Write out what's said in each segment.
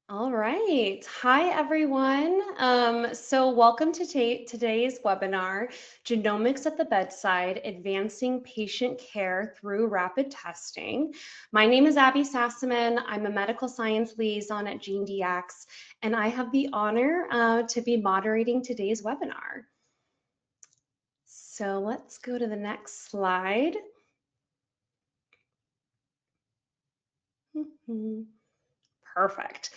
All right. Hi, everyone. So welcome to today's webinar, Genomics at the Bedside, Advancing Patient Care Through Rapid Testing. My name is Abby Sassaman. I'm a medical science liaison at GeneDx, and I have the honor to be moderating today's webinar. So let's go to the next slide. Perfect.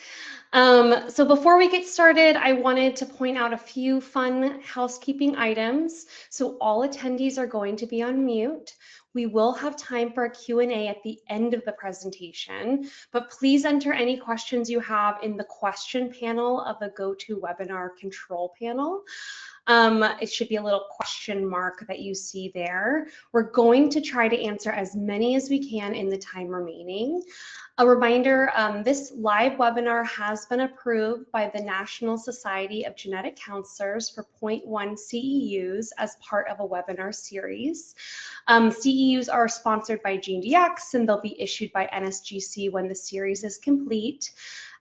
So before we get started, I wanted to point out a few fun housekeeping items. So all attendees are going to be on mute. We will have time for a Q&A at the end of the presentation, but please enter any questions you have in the question panel of the GoToWebinar control panel. It should be a little question mark that you see there. We're going to try to answer as many as we can in the time remaining. A reminder, this live webinar has been approved by the National Society of Genetic Counselors for 0.1 CEUs as part of a webinar series. CEUs are sponsored by GeneDx and they'll be issued by NSGC when the series is complete.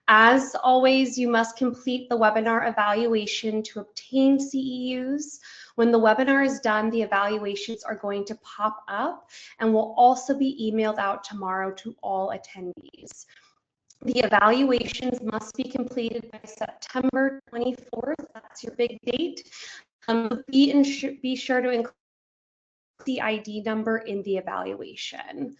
As always, you must complete the webinar evaluation to obtain CEUs. When the webinar is done, the evaluations are going to pop up and will also be emailed out tomorrow to all attendees. The evaluations must be completed by September 24th. That's your big date. Be sure to include the ID number in the evaluation.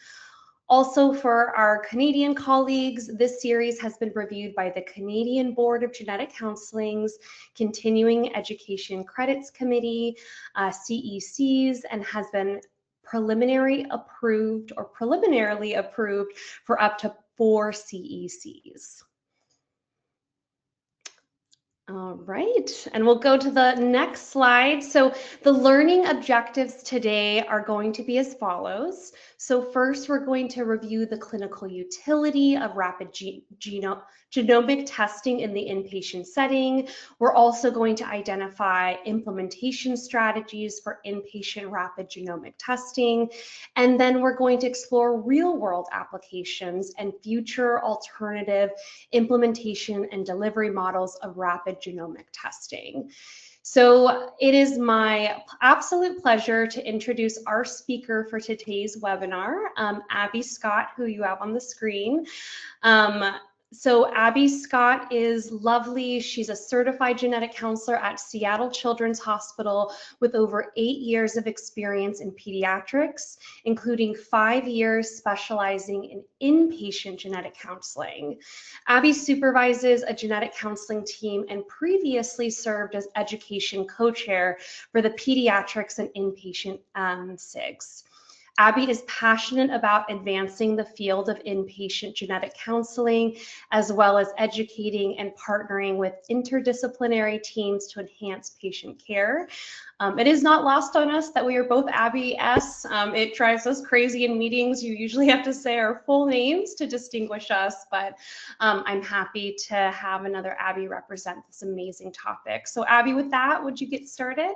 Also, for our Canadian colleagues, this series has been reviewed by the Canadian Board of Genetic Counseling's Continuing Education Credits Committee, CECs, and has been preliminarily approved for up to 4 CECs. All right, and we'll go to the next slide. So the learning objectives today are going to be as follows. So first, we're going to review the clinical utility of rapid genomic testing in the inpatient setting. We're also going to identify implementation strategies for inpatient rapid genomic testing. And then we're going to explore real-world applications and future alternative implementation and delivery models of rapid genomic testing. So it is my absolute pleasure to introduce our speaker for today's webinar, Abby Scott, who you have on the screen. So Abby Scott is lovely. She's a certified genetic counselor at Seattle Children's Hospital with over 8 years of experience in pediatrics, including 5 years specializing in inpatient genetic counseling. Abby supervises a genetic counseling team and previously served as education co-chair for the pediatrics and inpatient SIGs. Abby is passionate about advancing the field of inpatient genetic counseling, as well as educating and partnering with interdisciplinary teams to enhance patient care. It is not lost on us that we are both Abby S. It drives us crazy in meetings. You usually have to say our full names to distinguish us, but I'm happy to have another Abby represent this amazing topic. So Abby, with that, would you get started?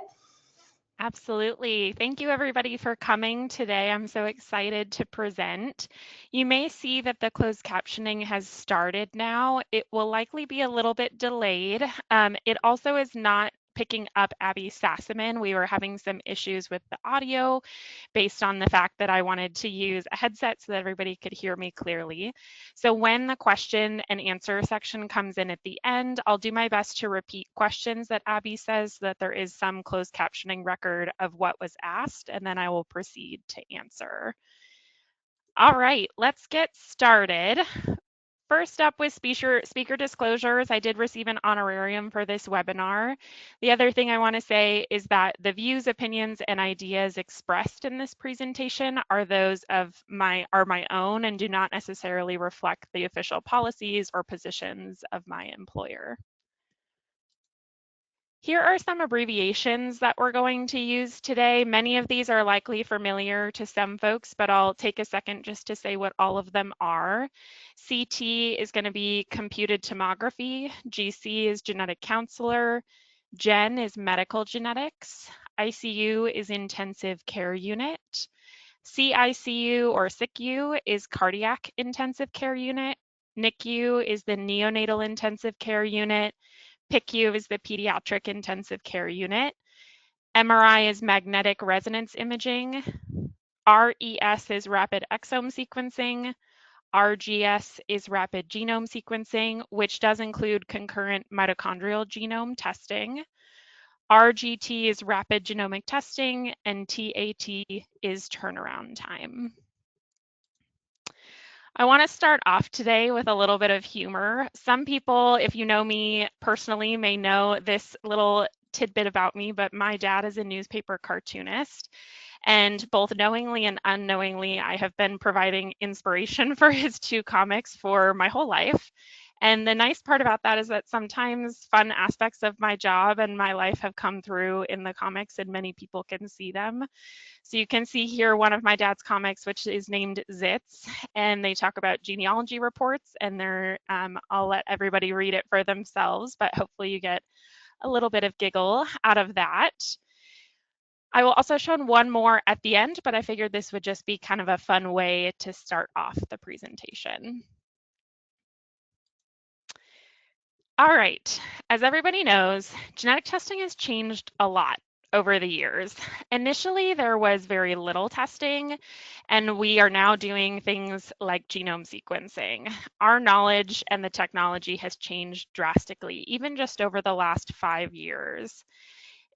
Absolutely. Thank you everybody for coming today. I'm so excited to present. You may see that the closed captioning has started now. It will likely be a little bit delayed. It also is not picking up Abby Sassaman. We were having some issues with the audio based on the fact that I wanted to use a headset so that everybody could hear me clearly. So when the question and answer section comes in at the end, I'll do my best to repeat questions that Abby says so that there is some closed captioning record of what was asked, and then I will proceed to answer. All right, let's get started. First up with speaker disclosures, I did receive an honorarium for this webinar. The other thing I want to say is that the views, opinions, and ideas expressed in this presentation are those of my own and do not necessarily reflect the official policies or positions of my employer. Here are some abbreviations that we're going to use today. Many of these are likely familiar to some folks, but I'll take a second just to say what all of them are. CT is going to be computed tomography. GC is genetic counselor. Gen is medical genetics. ICU is intensive care unit. CICU or SICU is cardiac intensive care unit. NICU is the neonatal intensive care unit. PICU is the pediatric intensive care unit. MRI is magnetic resonance imaging. RES is rapid exome sequencing. RGS is rapid genome sequencing, which does include concurrent mitochondrial genome testing. RGT is rapid genomic testing, and TAT is turnaround time. I want to start off today with a little bit of humor. Some people, if you know me personally, may know this little tidbit about me, but my dad is a newspaper cartoonist. And both knowingly and unknowingly, I have been providing inspiration for his two comics for my whole life. And the nice part about that is that sometimes fun aspects of my job and my life have come through in the comics, and many people can see them. So you can see here one of my dad's comics, which is named Zits, and they talk about genealogy reports, and I'll let everybody read it for themselves, but hopefully you get a little bit of giggle out of that. I will also show one more at the end, but I figured this would just be kind of a fun way to start off the presentation. All right, as everybody knows, genetic testing has changed a lot over the years. Initially, there was very little testing, and we are now doing things like genome sequencing. Our knowledge and the technology has changed drastically, even just over the last 5 years.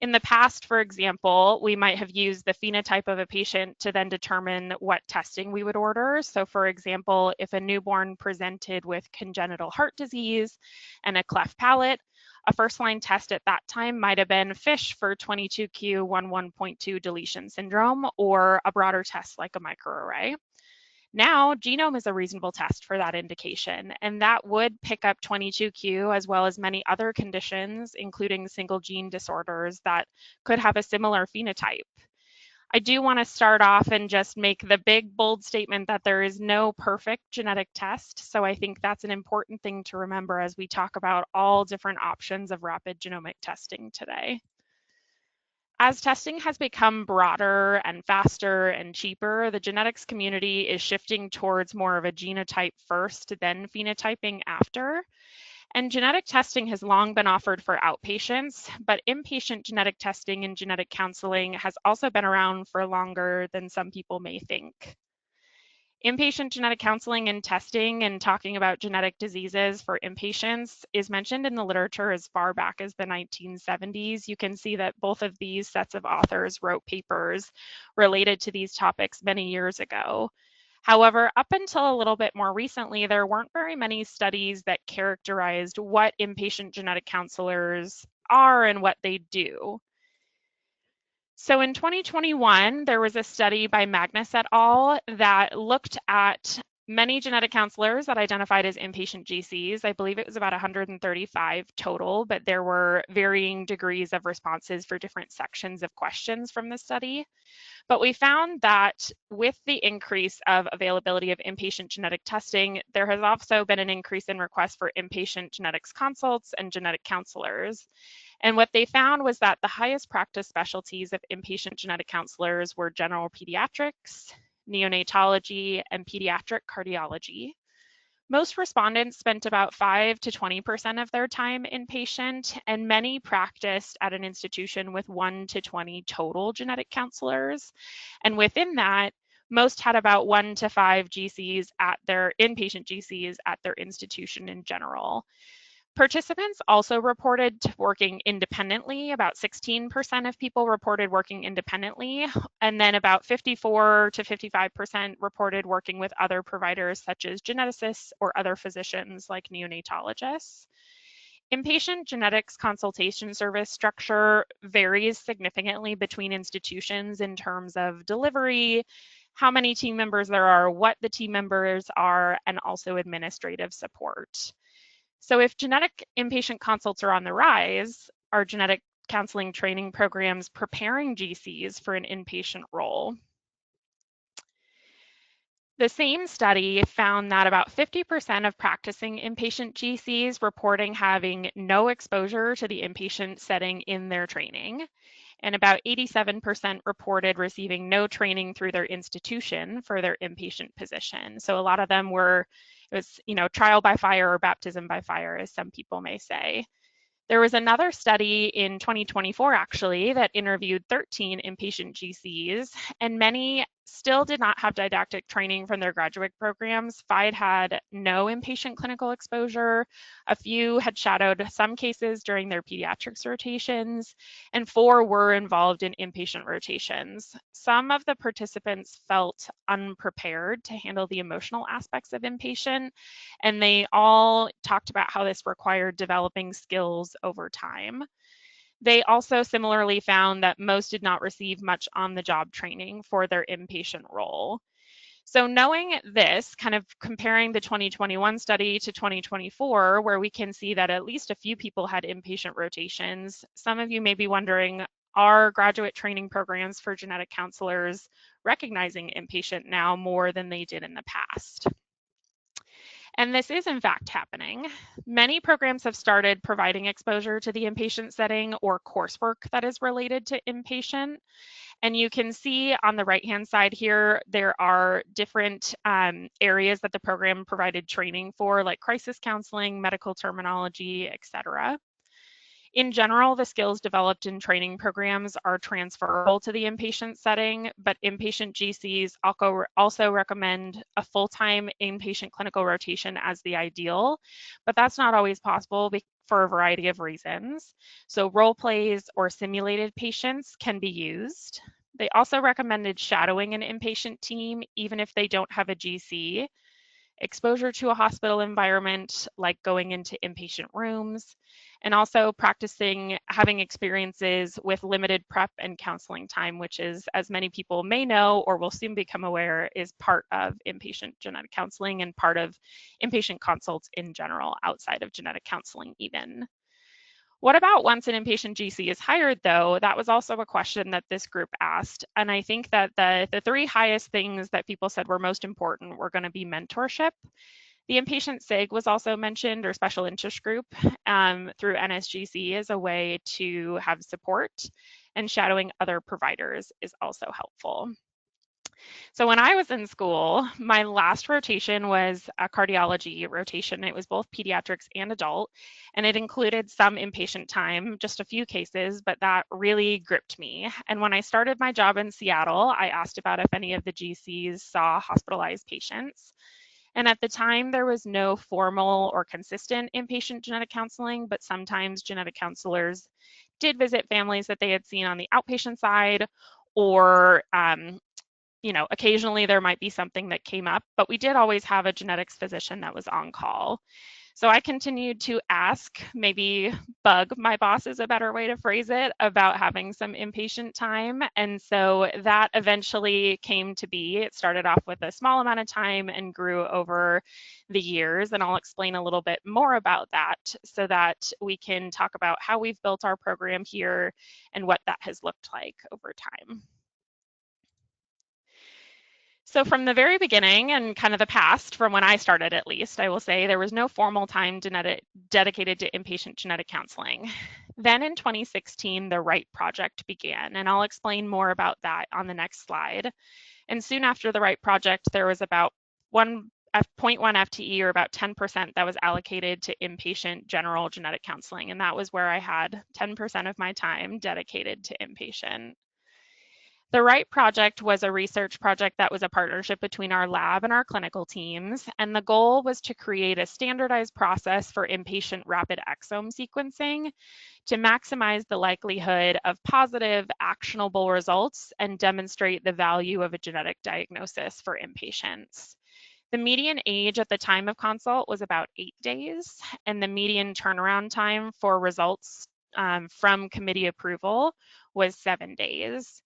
In the past, for example, we might have used the phenotype of a patient to then determine what testing we would order. So for example, if a newborn presented with congenital heart disease and a cleft palate, a first-line test at that time might have been FISH for 22q11.2 deletion syndrome, or a broader test like a microarray. Now, genome is a reasonable test for that indication, and that would pick up 22q as well as many other conditions, including single gene disorders that could have a similar phenotype. I do want to start off and just make the big, bold statement that there is no perfect genetic test. So I think that's an important thing to remember as we talk about all different options of rapid genomic testing today. As testing has become broader and faster and cheaper, the genetics community is shifting towards more of a genotype first, then phenotyping after. And genetic testing has long been offered for outpatients, but inpatient genetic testing and genetic counseling has also been around for longer than some people may think. Inpatient genetic counseling and testing and talking about genetic diseases for inpatients is mentioned in the literature as far back as the 1970s. You can see that both of these sets of authors wrote papers related to these topics many years ago. However, up until a little bit more recently, there weren't very many studies that characterized what inpatient genetic counselors are and what they do. So in 2021, there was a study by Magnus et al. That looked at many genetic counselors that identified as inpatient GCs. I believe it was about 135 total, but there were varying degrees of responses for different sections of questions from the study. But we found that with the increase of availability of inpatient genetic testing, there has also been an increase in requests for inpatient genetics consults and genetic counselors. And what they found was that the highest practice specialties of inpatient genetic counselors were general pediatrics, neonatology, and pediatric cardiology. Most respondents spent about 5 to 20% of their time inpatient, and many practiced at an institution with 1 to 20 total genetic counselors. And within that, most had about 1 to 5 GCs at their inpatient GCs at their institution in general. Participants also reported working independently. About 16% of people reported working independently, and then about 54 to 55% reported working with other providers such as geneticists or other physicians like neonatologists. Inpatient genetics consultation service structure varies significantly between institutions in terms of delivery, how many team members there are, what the team members are, and also administrative support. So if genetic inpatient consults are on the rise, are genetic counseling training programs preparing GCs for an inpatient role? The same study found that about 50% of practicing inpatient GCs reporting having no exposure to the inpatient setting in their training, and about 87% reported receiving no training through their institution for their inpatient position. So a lot of them were It was, trial by fire or baptism by fire, as some people may say. There was another study in 2024, actually, that interviewed 13 inpatient GCs, and many still did not have didactic training from their graduate programs. 5 had no inpatient clinical exposure, a few had shadowed some cases during their pediatrics rotations, and 4 were involved in inpatient rotations. Some of the participants felt unprepared to handle the emotional aspects of inpatient, and they all talked about how this required developing skills over time. They also similarly found that most did not receive much on-the-job training for their inpatient role. So knowing this, kind of comparing the 2021 study to 2024, where we can see that at least a few people had inpatient rotations, some of you may be wondering, are graduate training programs for genetic counselors recognizing inpatient now more than they did in the past? And this is in fact happening. Many programs have started providing exposure to the inpatient setting or coursework that is related to inpatient. And you can see on the right-hand side here, there are different areas that the program provided training for, like crisis counseling, medical terminology, etc. In general, the skills developed in training programs are transferable to the inpatient setting, but inpatient GCs also recommend a full-time inpatient clinical rotation as the ideal, but that's not always possible for a variety of reasons. So role plays or simulated patients can be used. They also recommended shadowing an inpatient team, even if they don't have a GC, exposure to a hospital environment, like going into inpatient rooms, and also practicing having experiences with limited prep and counseling time, which is, as many people may know or will soon become aware, is part of inpatient genetic counseling and part of inpatient consults in general, outside of genetic counseling even. What about once an inpatient GC is hired, though? That was also a question that this group asked. And I think that the 3 highest things that people said were most important were going to be mentorship. The inpatient SIG was also mentioned, or special interest group, through NSGC as a way to have support, and shadowing other providers is also helpful. So when I was in school, my last rotation was a cardiology rotation. It was both pediatrics and adult, and it included some inpatient time, just a few cases, but that really gripped me. And when I started my job in Seattle, I asked about if any of the GCs saw hospitalized patients. And at the time, there was no formal or consistent inpatient genetic counseling, but sometimes genetic counselors did visit families that they had seen on the outpatient side, or occasionally there might be something that came up, but we did always have a genetics physician that was on call. So I continued to ask, maybe bug my boss is a better way to phrase it, about having some inpatient time. And so that eventually came to be. It started off with a small amount of time and grew over the years. And I'll explain a little bit more about that so that we can talk about how we've built our program here and what that has looked like over time. So from the very beginning and kind of the past, from when I started at least, I will say there was no formal time dedicated to inpatient genetic counseling. Then in 2016, the RIGHT project began, and I'll explain more about that on the next slide. And soon after the RIGHT project, there was about 0.1 FTE, or about 10%, that was allocated to inpatient general genetic counseling. And that was where I had 10% of my time dedicated to inpatient. The RIGHT project was a research project that was a partnership between our lab and our clinical teams, and the goal was to create a standardized process for inpatient rapid exome sequencing to maximize the likelihood of positive, actionable results and demonstrate the value of a genetic diagnosis for inpatients. The median age at the time of consult was about 8 days, and the median turnaround time for results from committee approval was 7 days.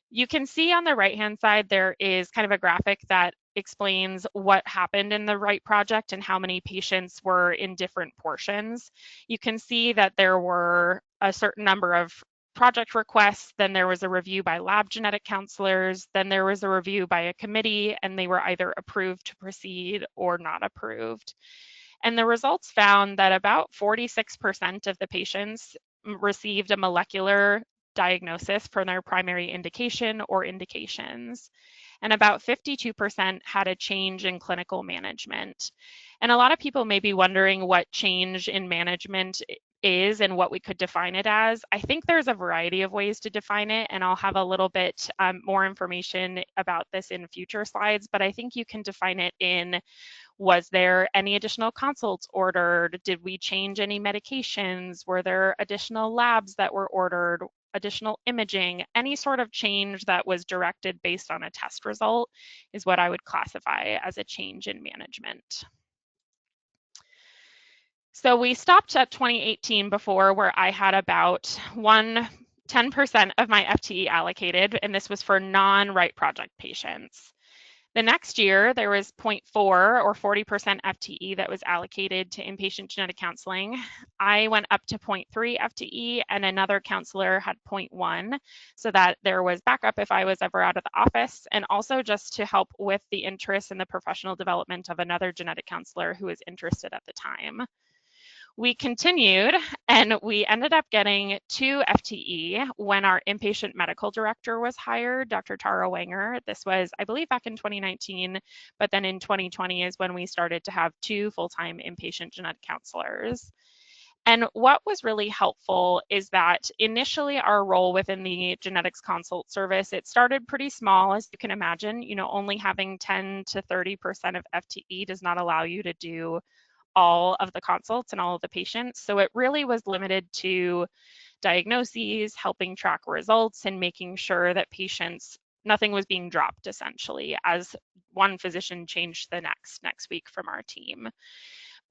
You can see on the right-hand side, there is kind of a graphic that explains what happened in the RIGHT project and how many patients were in different portions. You can see that there were a certain number of project requests, then there was a review by lab genetic counselors, then there was a review by a committee, and they were either approved to proceed or not approved. And the results found that about 46% of the patients received a molecular diagnosis for their primary indication or indications. and about 52% had a change in clinical management. And a lot of people may be wondering what change in management is and what we could define it as. I think there's a variety of ways to define it, and I'll have a little bit more information about this in future slides, but I think you can define it in: was there any additional consults ordered? Did we change any medications? Were there additional labs that were ordered? Additional imaging? Any sort of change that was directed based on a test result is what I would classify as a change in management. So we stopped at 2018 before, where I had about 10% of my FTE allocated, and this was for non-right project patients. The next year, there was 0.4 or 40% FTE that was allocated to inpatient genetic counseling. I went up to 0.3 FTE, and another counselor had 0.1, so that there was backup if I was ever out of the office, and also just to help with the interest in the professional development of another genetic counselor who was interested at the time. We continued, and we ended up getting 2 FTE when our inpatient medical director was hired, Dr. Tara Wanger. This was, I believe, back in 2019, but then in 2020 is when we started to have 2 full-time inpatient genetic counselors. And what was really helpful is that initially our role within the genetics consult service, it started pretty small, as you can imagine. Only having 10 to 30% of FTE does not allow you to do all of the consults and all of the patients. So it really was limited to diagnoses, helping track results, and making sure that nothing was being dropped, essentially, as one physician changed the next week from our team.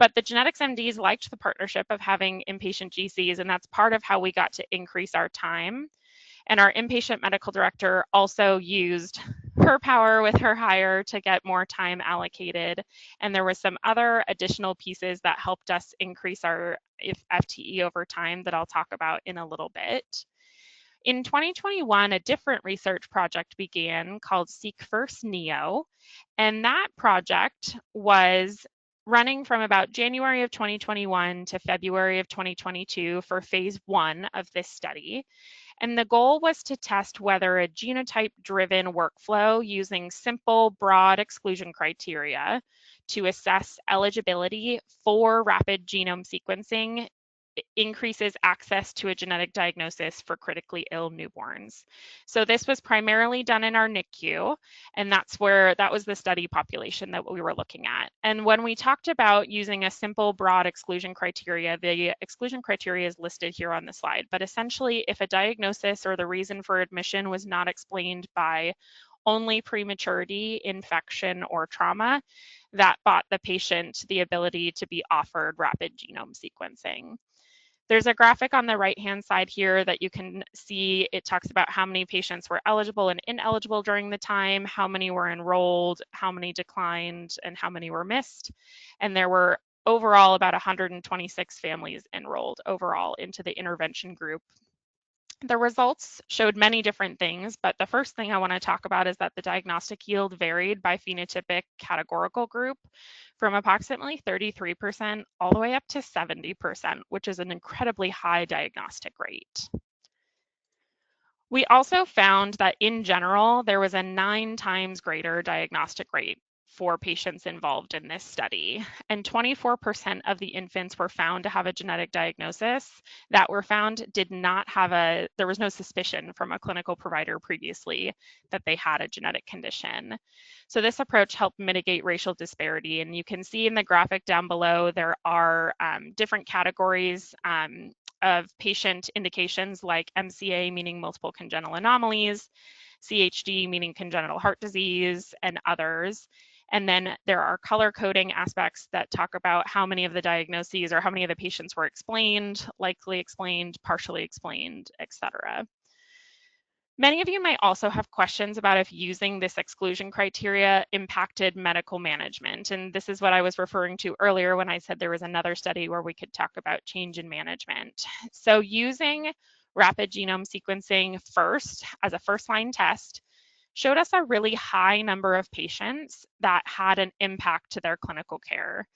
But the genetics MDs liked the partnership of having inpatient GCs, and that's part of how we got to increase our time. And our inpatient medical director also used her power with her hire to get more time allocated. And there was some other additional pieces that helped us increase our FTE over time that I'll talk about in a little bit. In 2021, a different research project began called Seek First Neo. And that project was running from about January of 2021 to February of 2022 for phase 1 of this study. And the goal was to test whether a genotype-driven workflow using simple, broad exclusion criteria to assess eligibility for rapid genome sequencing increases access to a genetic diagnosis for critically ill newborns. So this was primarily done in our NICU, and that was the study population that we were looking at. And when we talked about using a simple, broad exclusion criteria, the exclusion criteria is listed here on the slide. But essentially, if a diagnosis or the reason for admission was not explained by only prematurity, infection, or trauma, that bought the patient the ability to be offered rapid genome sequencing. There's a graphic on the right-hand side here that you can see. It talks about how many patients were eligible and ineligible during the time, how many were enrolled, how many declined, and how many were missed. And there were overall about 126 families enrolled overall into the intervention group. The results showed many different things, but the first thing I want to talk about is that the diagnostic yield varied by phenotypic categorical group from approximately 33% all the way up to 70%, which is an incredibly high diagnostic rate. We also found that in general, there was a 9 times greater diagnostic rate for patients involved in this study. And 24% of the infants were found to have a genetic diagnosis that were found there was no suspicion from a clinical provider previously that they had a genetic condition. So this approach helped mitigate racial disparity. And you can see in the graphic down below, there are different categories of patient indications like MCA, meaning multiple congenital anomalies, CHD, meaning congenital heart disease, and others. And then there are color coding aspects that talk about how many of the diagnoses or how many of the patients were explained, likely explained, partially explained, etc. Many of you might also have questions about if using this exclusion criteria impacted medical management. And this is what I was referring to earlier when I said there was another study where we could talk about change in management. So using rapid genome sequencing first as a first-line test showed us a really high number of patients that had an impact to their clinical care.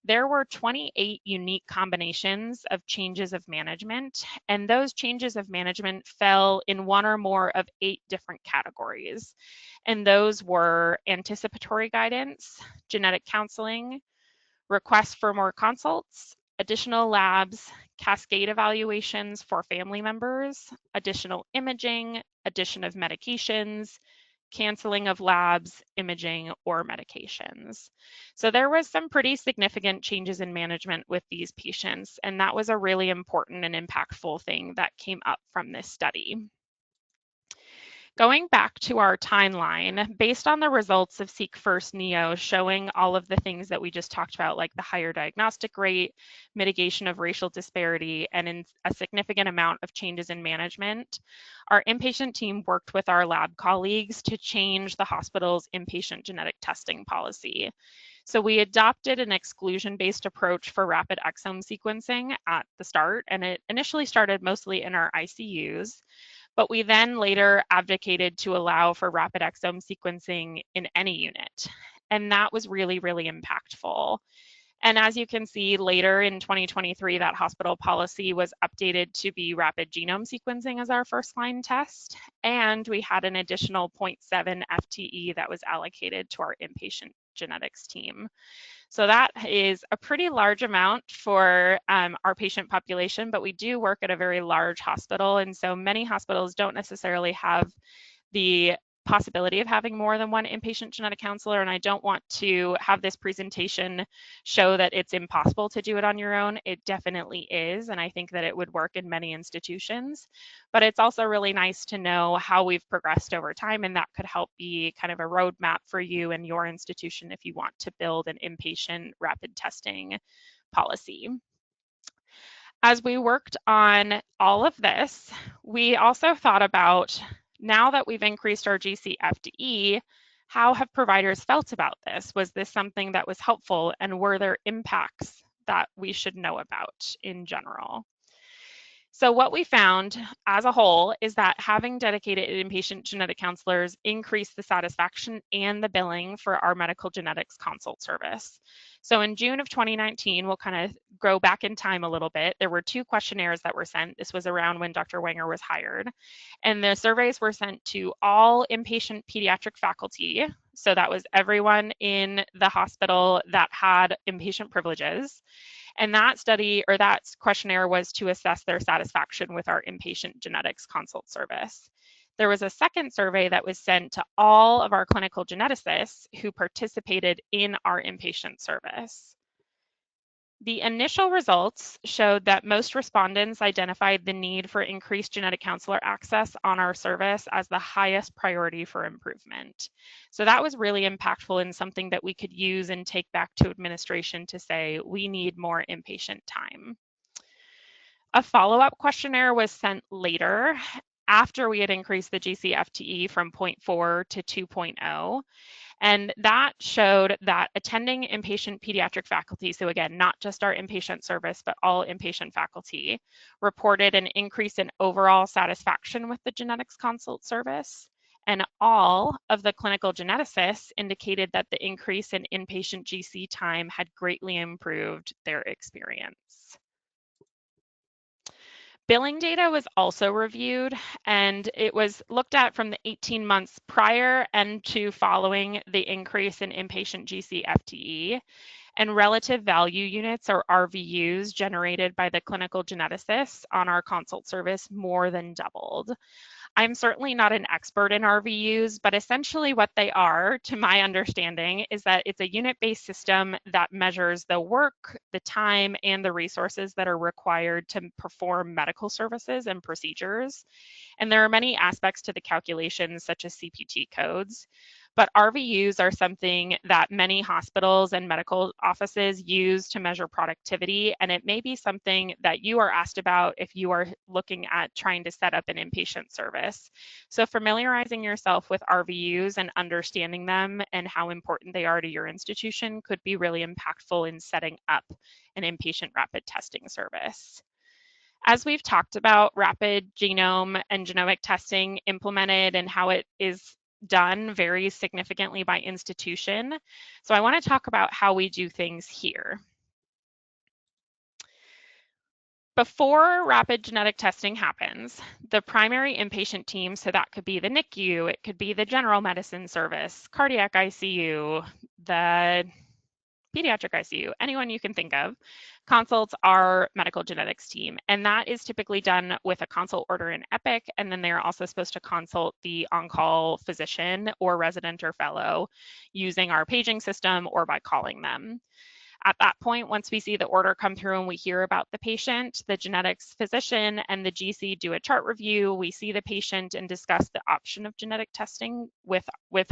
there were 28 unique combinations of changes of management, and those changes of management fell in one or more of 8 different categories. And those were anticipatory guidance, genetic counseling, requests for more consults, additional labs, cascade evaluations for family members, additional imaging, addition of medications, canceling of labs, imaging, or medications. So there was some pretty significant changes in management with these patients, and that was a really important and impactful thing that came up from this study. Going back to our timeline, based on the results of Seek First Neo showing all of the things that we just talked about, like the higher diagnostic rate, mitigation of racial disparity, and in a significant amount of changes in management, our inpatient team worked with our lab colleagues to change the hospital's inpatient genetic testing policy. So we adopted an exclusion-based approach for rapid exome sequencing at the start, and it initially started mostly in our ICUs. But we then later advocated to allow for rapid exome sequencing in any unit. And that was really, really impactful. And as you can see later in 2023, that hospital policy was updated to be rapid genome sequencing as our first line test. And we had an additional 0.7 FTE that was allocated to our inpatient genetics team. So that is a pretty large amount for our patient population, but we do work at a very large hospital. And so many hospitals don't necessarily have the possibility of having more than one inpatient genetic counselor, and I don't want to have this presentation show that it's impossible to do it on your own. It definitely is, and I think that it would work in many institutions, but it's also really nice to know how we've progressed over time, and that could help be kind of a roadmap for you and your institution if you want to build an inpatient rapid testing policy. As we worked on all of this, we also thought about, now that we've increased our GCFDE, how have providers felt about this? Was this something that was helpful, and were there impacts that we should know about in general? So what we found as a whole is that having dedicated inpatient genetic counselors increased the satisfaction and the billing for our medical genetics consult service. So in June of 2019, we'll kind of go back in time a little bit. There were 2 questionnaires that were sent. This was around when Dr. Wenger was hired. And the surveys were sent to all inpatient pediatric faculty. So that was everyone in the hospital that had inpatient privileges. And that study, or that questionnaire, was to assess their satisfaction with our inpatient genetics consult service. There was a second survey that was sent to all of our clinical geneticists who participated in our inpatient service. The initial results showed that most respondents identified the need for increased genetic counselor access on our service as the highest priority for improvement. So that was really impactful and something that we could use and take back to administration to say, we need more inpatient time. A follow-up questionnaire was sent later after we had increased the GCFTE from 0.4 to 2.0. And that showed that attending inpatient pediatric faculty, so again, not just our inpatient service, but all inpatient faculty, reported an increase in overall satisfaction with the genetics consult service. And all of the clinical geneticists indicated that the increase in inpatient GC time had greatly improved their experience. Billing data was also reviewed, and it was looked at from the 18 months prior and to following the increase in inpatient GC FTE, and relative value units, or RVUs, generated by the clinical geneticists on our consult service more than doubled. I'm certainly not an expert in RVUs, but essentially what they are, to my understanding, is that it's a unit-based system that measures the work, the time, and the resources that are required to perform medical services and procedures. And there are many aspects to the calculations, such as CPT codes. But RVUs are something that many hospitals and medical offices use to measure productivity, and it may be something that you are asked about if you are looking at trying to set up an inpatient service. So familiarizing yourself with RVUs and understanding them and how important they are to your institution could be really impactful in setting up an inpatient rapid testing service. As we've talked about rapid genome and genomic testing implemented and how it is done varies significantly by institution. So I want to talk about how we do things here. Before rapid genetic testing happens, the primary inpatient team, so that could be the NICU, it could be the general medicine service, cardiac ICU, the pediatric ICU, anyone you can think of, consults our medical genetics team. And that is typically done with a consult order in Epic. And then they're also supposed to consult the on-call physician or resident or fellow using our paging system or by calling them. At that point, once we see the order come through and we hear about the patient, the genetics physician and the GC do a chart review. We see the patient and discuss the option of genetic testing with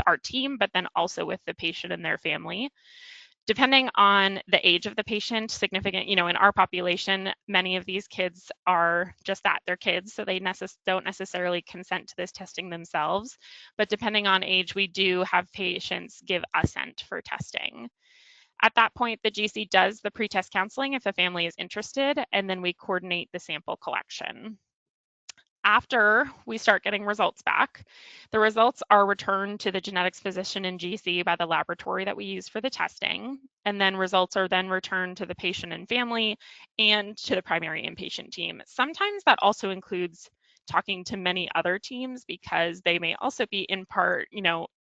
our team, but then also with the patient and their family. Depending on the age of the patient, significant, in our population, many of these kids are just that, they're kids, so they don't necessarily consent to this testing themselves. But depending on age, we do have patients give assent for testing. At that point, the GC does the pre-test counseling if the family is interested, and then we coordinate the sample collection. After we start getting results back, the results are returned to the genetics physician and GC by the laboratory that we use for the testing, and then results are then returned to the patient and family and to the primary inpatient team. Sometimes that also includes talking to many other teams because they may also be in part,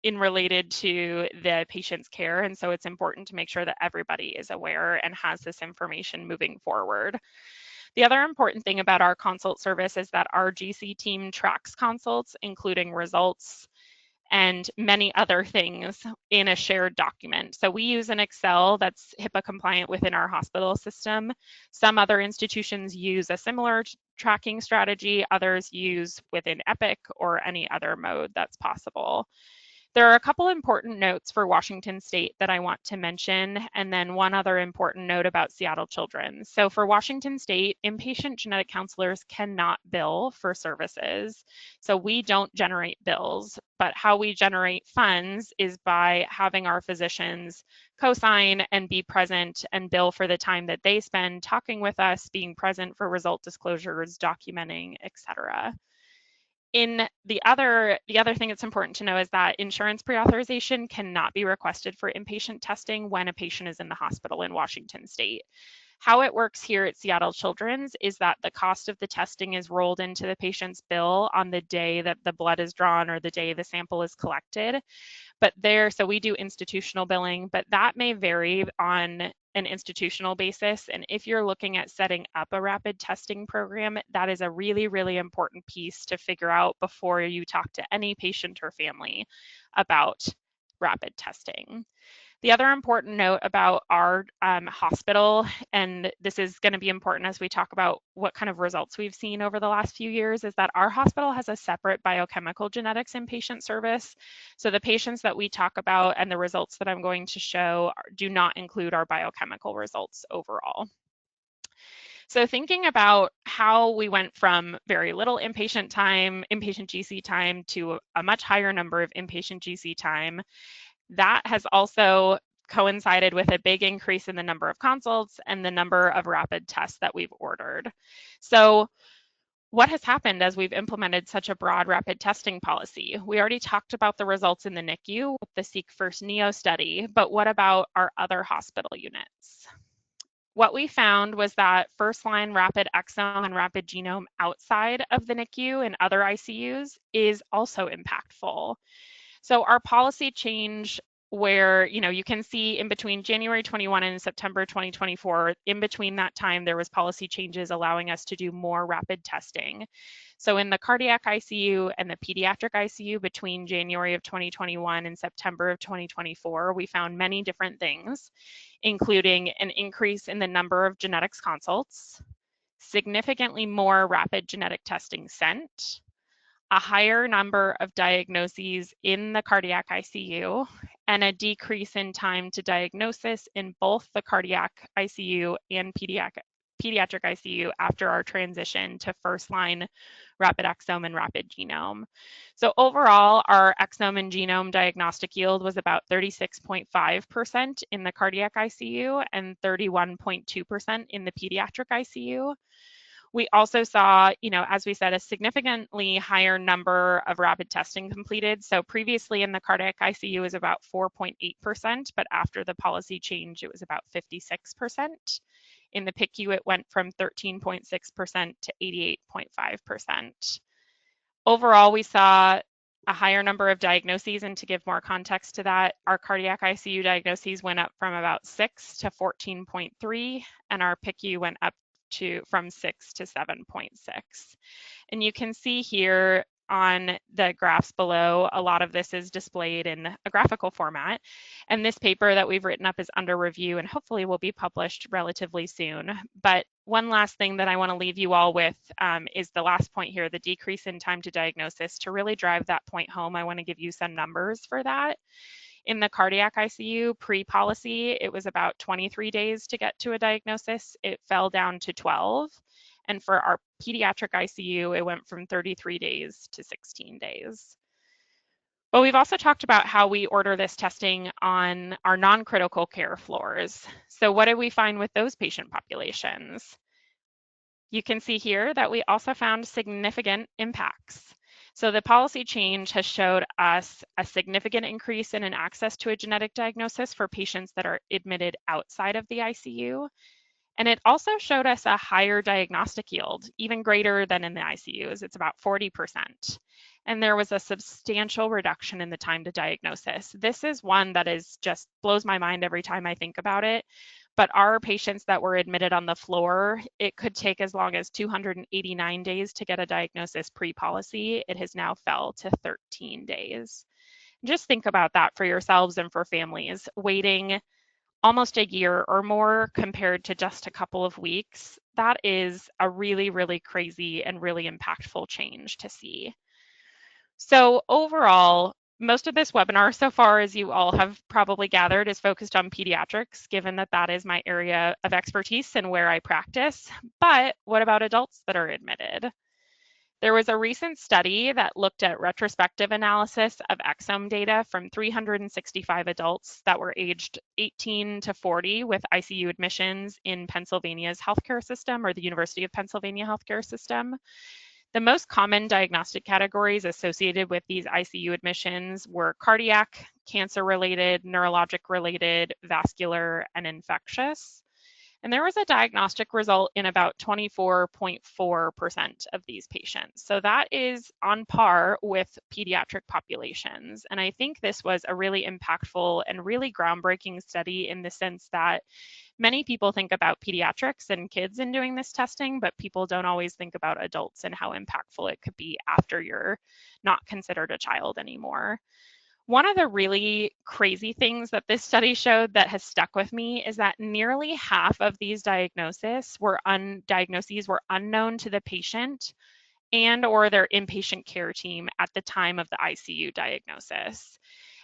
in related to the patient's care. And so it's important to make sure that everybody is aware and has this information moving forward. The other important thing about our consult service is that our GC team tracks consults, including results and many other things in a shared document. So we use an Excel that's HIPAA compliant within our hospital system. Some other institutions use a similar tracking strategy, others use within Epic or any other mode that's possible. There are a couple important notes for Washington State that I want to mention, and then one other important note about Seattle Children's. So for Washington State, inpatient genetic counselors cannot bill for services. So we don't generate bills, but how we generate funds is by having our physicians co-sign and be present and bill for the time that they spend talking with us, being present for result disclosures, documenting, etc. The other thing that's important to know is that insurance pre-authorization cannot be requested for inpatient testing when a patient is in the hospital in Washington State. How it works here at Seattle Children's is that the cost of the testing is rolled into the patient's bill on the day that the blood is drawn or the day the sample is collected. So we do institutional billing, but that may vary on an institutional basis. And if you're looking at setting up a rapid testing program, that is a really, really important piece to figure out before you talk to any patient or family about rapid testing. The other important note about our hospital, and this is going to be important as we talk about what kind of results we've seen over the last few years, is that our hospital has a separate biochemical genetics inpatient service. So the patients that we talk about and the results that I'm going to show do not include our biochemical results overall. So thinking about how we went from very little inpatient GC time to a much higher number of inpatient GC time, that has also coincided with a big increase in the number of consults and the number of rapid tests that we've ordered. So what has happened as we've implemented such a broad rapid testing policy? We already talked about the results in the NICU with the Seek First Neo study, but what about our other hospital units? What we found was that first-line rapid exome and rapid genome outside of the NICU and other ICUs is also impactful. So our policy change where, you can see in between January 21 and September 2024, in between that time, there was policy changes allowing us to do more rapid testing. So in the cardiac ICU and the pediatric ICU between January of 2021 and September of 2024, we found many different things, including an increase in the number of genetics consults, significantly more rapid genetic testing sent, a higher number of diagnoses in the cardiac ICU, and a decrease in time to diagnosis in both the cardiac ICU and pediatric ICU after our transition to first-line rapid exome and rapid genome. So overall, our exome and genome diagnostic yield was about 36.5% in the cardiac ICU and 31.2% in the pediatric ICU. We also saw, as we said, a significantly higher number of rapid testing completed. So previously in the cardiac ICU was about 4.8%, but after the policy change, it was about 56%. In the PICU, it went from 13.6% to 88.5%. Overall, we saw a higher number of diagnoses, and to give more context to that, our cardiac ICU diagnoses went up from about 6 to 14.3, and our PICU went up from 6 to 7.6. And you can see here on the graphs below, a lot of this is displayed in a graphical format. And this paper that we've written up is under review and hopefully will be published relatively soon. But one last thing that I want to leave you all with is the last point here, the decrease in time to diagnosis. To really drive that point home, I want to give you some numbers for that. In the cardiac ICU pre-policy, it was about 23 days to get to a diagnosis. It fell down to 12. And for our pediatric ICU, it went from 33 days to 16 days. But we've also talked about how we order this testing on our non-critical care floors. So what did we find with those patient populations? You can see here that we also found significant impacts. So the policy change has showed us a significant increase in an access to a genetic diagnosis for patients that are admitted outside of the ICU. And it also showed us a higher diagnostic yield, even greater than in the ICUs. It's about 40%. And there was a substantial reduction in the time to diagnosis. This is one that is just blows my mind every time I think about it. But our patients that were admitted on the floor, it could take as long as 289 days to get a diagnosis pre-policy. It has now fell to 13 days. Just think about that for yourselves and for families. Waiting almost a year or more compared to just a couple of weeks, that is a really, really crazy and really impactful change to see. So overall, most of this webinar so far, as you all have probably gathered, is focused on pediatrics, given that that is my area of expertise and where I practice. But what about adults that are admitted? There was a recent study that looked at retrospective analysis of exome data from 365 adults that were aged 18 to 40 with ICU admissions in Pennsylvania's healthcare system, or the University of Pennsylvania healthcare system. The most common diagnostic categories associated with these ICU admissions were cardiac, cancer-related, neurologic-related, vascular, and infectious. And there was a diagnostic result in about 24.4% of these patients. So that is on par with pediatric populations. And I think this was a really impactful and really groundbreaking study in the sense that many people think about pediatrics and kids in doing this testing, but people don't always think about adults and how impactful it could be after you're not considered a child anymore. One of the really crazy things that this study showed that has stuck with me is that nearly half of these diagnoses were unknown to the patient and or their inpatient care team at the time of the ICU diagnosis.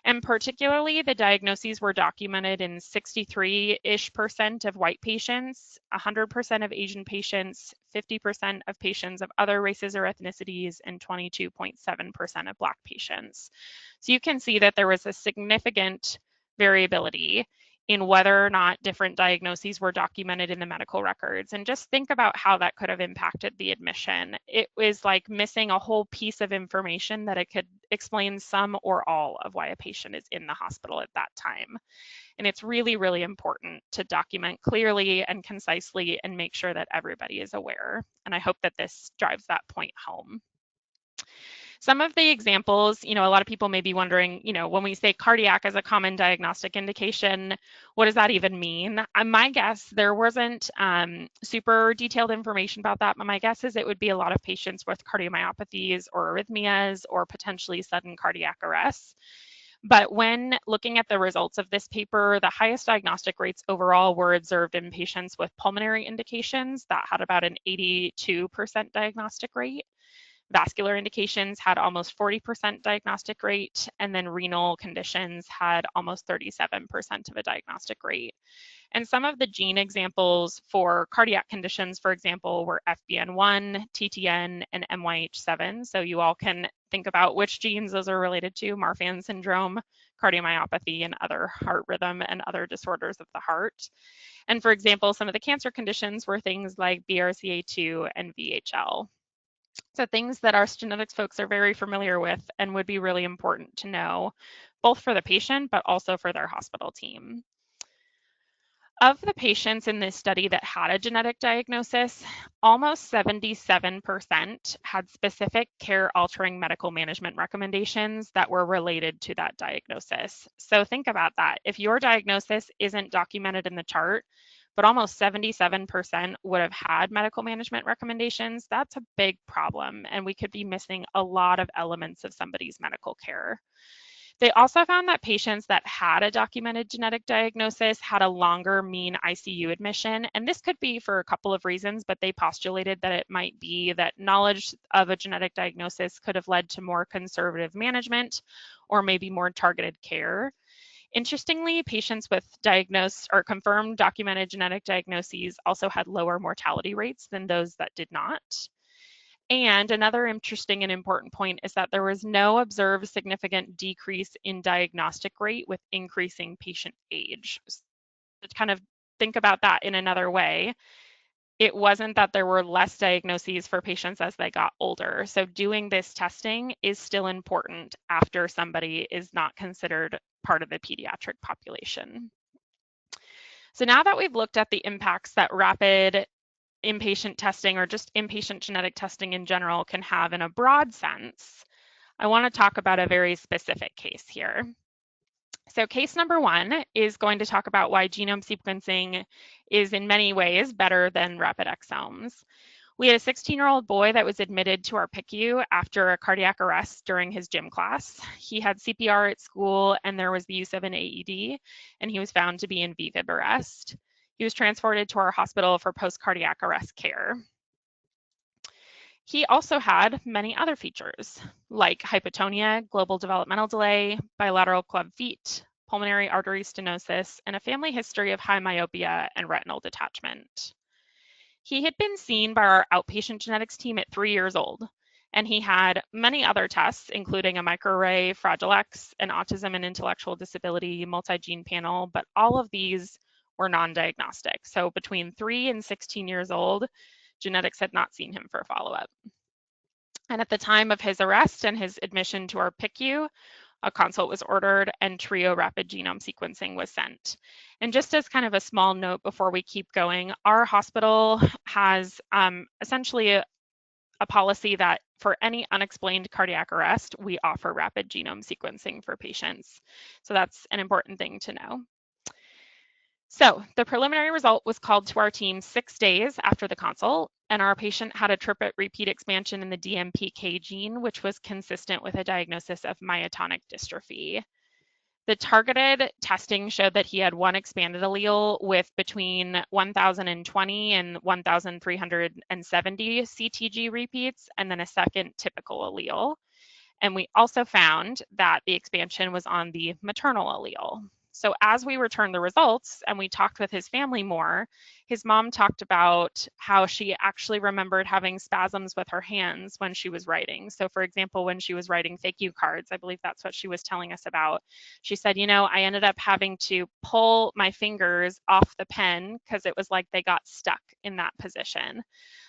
And particularly, the diagnoses were documented in 63-ish% of white patients, 100% of Asian patients, 50% of patients of other races or ethnicities, and 22.7% of Black patients. So you can see that there was a significant variability in whether or not different diagnoses were documented in the medical records. And just think about how that could have impacted the admission. It was like missing a whole piece of information that it could explain some or all of why a patient is in the hospital at that time. And it's really, really important to document clearly and concisely and make sure that everybody is aware. And I hope that this drives that point home. Some of the examples, a lot of people may be wondering, when we say cardiac as a common diagnostic indication, what does that even mean? My guess, there wasn't super detailed information about that, but my guess is it would be a lot of patients with cardiomyopathies or arrhythmias or potentially sudden cardiac arrest. But when looking at the results of this paper, the highest diagnostic rates overall were observed in patients with pulmonary indications that had about an 82% diagnostic rate. Vascular indications had almost 40% diagnostic rate, and then renal conditions had almost 37% of a diagnostic rate. And some of the gene examples for cardiac conditions, for example, were FBN1, TTN, and MYH7. So you all can think about which genes those are related to: Marfan syndrome, cardiomyopathy, and other heart rhythm and other disorders of the heart. And for example, some of the cancer conditions were things like BRCA2 and VHL. So things that our genetics folks are very familiar with and would be really important to know, both for the patient, but also for their hospital team. Of the patients in this study that had a genetic diagnosis, almost 77% had specific care-altering medical management recommendations that were related to that diagnosis. So think about that. If your diagnosis isn't documented in the chart, but almost 77% would have had medical management recommendations, that's a big problem, and we could be missing a lot of elements of somebody's medical care. They also found that patients that had a documented genetic diagnosis had a longer mean ICU admission. And this could be for a couple of reasons, but they postulated that it might be that knowledge of a genetic diagnosis could have led to more conservative management or maybe more targeted care. Interestingly, patients with diagnosed or confirmed documented genetic diagnoses also had lower mortality rates than those that did not. And another interesting and important point is that there was no observed significant decrease in diagnostic rate with increasing patient age. To kind of think about that in another way, it wasn't that there were less diagnoses for patients as they got older. So doing this testing is still important after somebody is not considered part of the pediatric population. So now that we've looked at the impacts that rapid inpatient testing or just inpatient genetic testing in general can have in a broad sense, I want to talk about a very specific case here. So case number one is going to talk about why genome sequencing is in many ways better than rapid exomes. We had a 16-year-old boy that was admitted to our PICU after a cardiac arrest during his gym class. He had CPR at school and there was the use of an AED, and he was found to be in VFib arrest. He was transported to our hospital for post-cardiac arrest care. He also had many other features like hypotonia, global developmental delay, bilateral club feet, pulmonary artery stenosis, and a family history of high myopia and retinal detachment. He had been seen by our outpatient genetics team at 3 years old, and he had many other tests, including a microarray, Fragile X, an autism and intellectual disability multi-gene panel, but all of these were non-diagnostic. So between 3 and 16 years old, genetics had not seen him for follow-up. And at the time of his arrest and his admission to our PICU, a consult was ordered and trio rapid genome sequencing was sent. And just as kind of a small note before we keep going, our hospital has essentially a policy that for any unexplained cardiac arrest, we offer rapid genome sequencing for patients. So that's an important thing to know. So the preliminary result was called to our team 6 days after the consult, and our patient had a triplet repeat expansion in the DMPK gene, which was consistent with a diagnosis of myotonic dystrophy. The targeted testing showed that he had one expanded allele with between 1,020 and 1,370 CTG repeats, and then a second typical allele. And we also found that the expansion was on the maternal allele. So as we returned the results and we talked with his family more, his mom talked about how she actually remembered having spasms with her hands when she was writing. So for example, when she was writing thank you cards, I believe that's what she was telling us about. She said, you know, I ended up having to pull my fingers off the pen because it was like they got stuck in that position.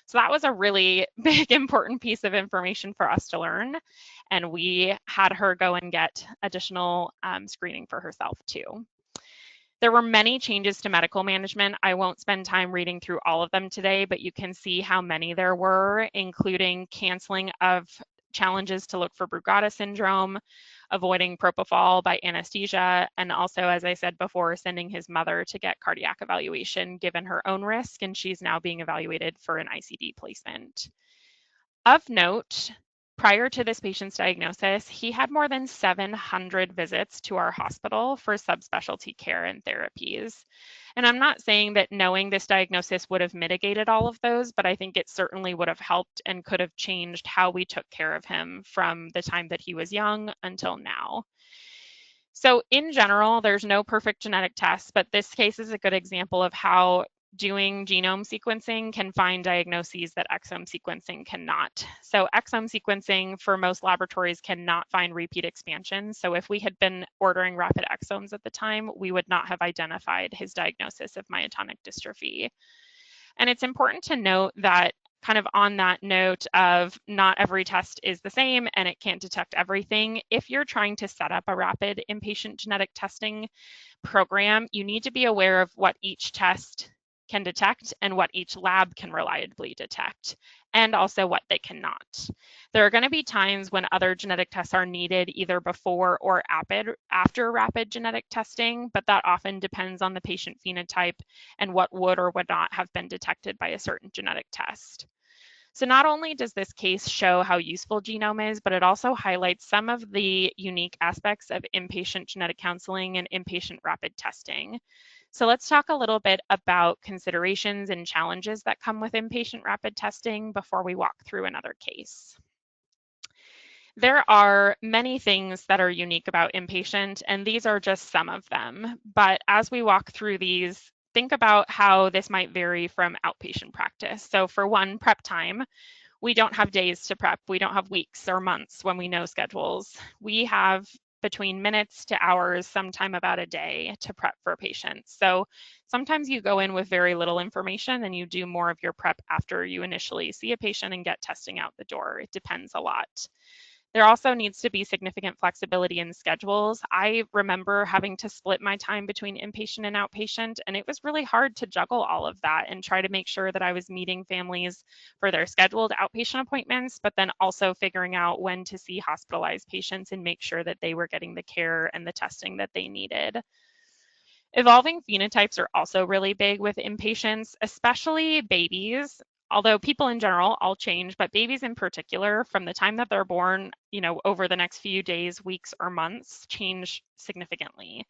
So that was a really big, important piece of information for us to learn. And we had her go and get additional screening for herself too. There were many changes to medical management. I won't spend time reading through all of them today, but you can see how many there were, including canceling of challenges to look for Brugada syndrome, avoiding propofol by anesthesia, and also, as I said before, sending his mother to get cardiac evaluation given her own risk, and she's now being evaluated for an ICD placement. Of note, prior to this patient's diagnosis, he had more than 700 visits to our hospital for subspecialty care and therapies. And I'm not saying that knowing this diagnosis would have mitigated all of those, but I think it certainly would have helped and could have changed how we took care of him from the time that he was young until now. So in general, there's no perfect genetic test, but this case is a good example of how doing genome sequencing can find diagnoses that exome sequencing cannot. So exome sequencing for most laboratories cannot find repeat expansions. So if we had been ordering rapid exomes at the time, we would not have identified his diagnosis of myotonic dystrophy. And it's important to note that kind of on that note of not every test is the same and it can't detect everything, if you're trying to set up a rapid inpatient genetic testing program, you need to be aware of what each test can detect and what each lab can reliably detect, and also what they cannot. There are going to be times when other genetic tests are needed either before or after rapid genetic testing, but that often depends on the patient phenotype and what would or would not have been detected by a certain genetic test. So not only does this case show how useful genome is, but it also highlights some of the unique aspects of inpatient genetic counseling and inpatient rapid testing. So let's talk a little bit about considerations and challenges that come with inpatient rapid testing before we walk through another case. There are many things that are unique about inpatient, and these are just some of them. But as we walk through these, think about how this might vary from outpatient practice. So for one, prep time. We don't have days to prep. We don't have weeks or months when we know schedules. We have between minutes to hours, sometime about a day to prep for patients. So sometimes you go in with very little information and you do more of your prep after you initially see a patient and get testing out the door. It depends a lot. There also needs to be significant flexibility in schedules. I remember having to split my time between inpatient and outpatient, and it was really hard to juggle all of that and try to make sure that I was meeting families for their scheduled outpatient appointments, but then also figuring out when to see hospitalized patients and make sure that they were getting the care and the testing that they needed. Evolving phenotypes are also really big with inpatients, especially babies. Although people in general all change, but babies in particular, from the time that they're born, over the next few days, weeks, or months, change significantly.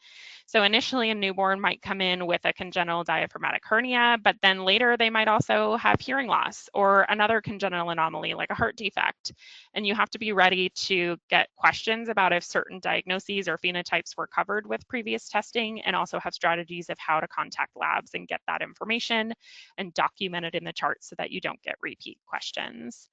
So initially, a newborn might come in with a congenital diaphragmatic hernia, but then later they might also have hearing loss or another congenital anomaly like a heart defect. And you have to be ready to get questions about if certain diagnoses or phenotypes were covered with previous testing, and also have strategies of how to contact labs and get that information and document it in the chart so that you don't get repeat questions.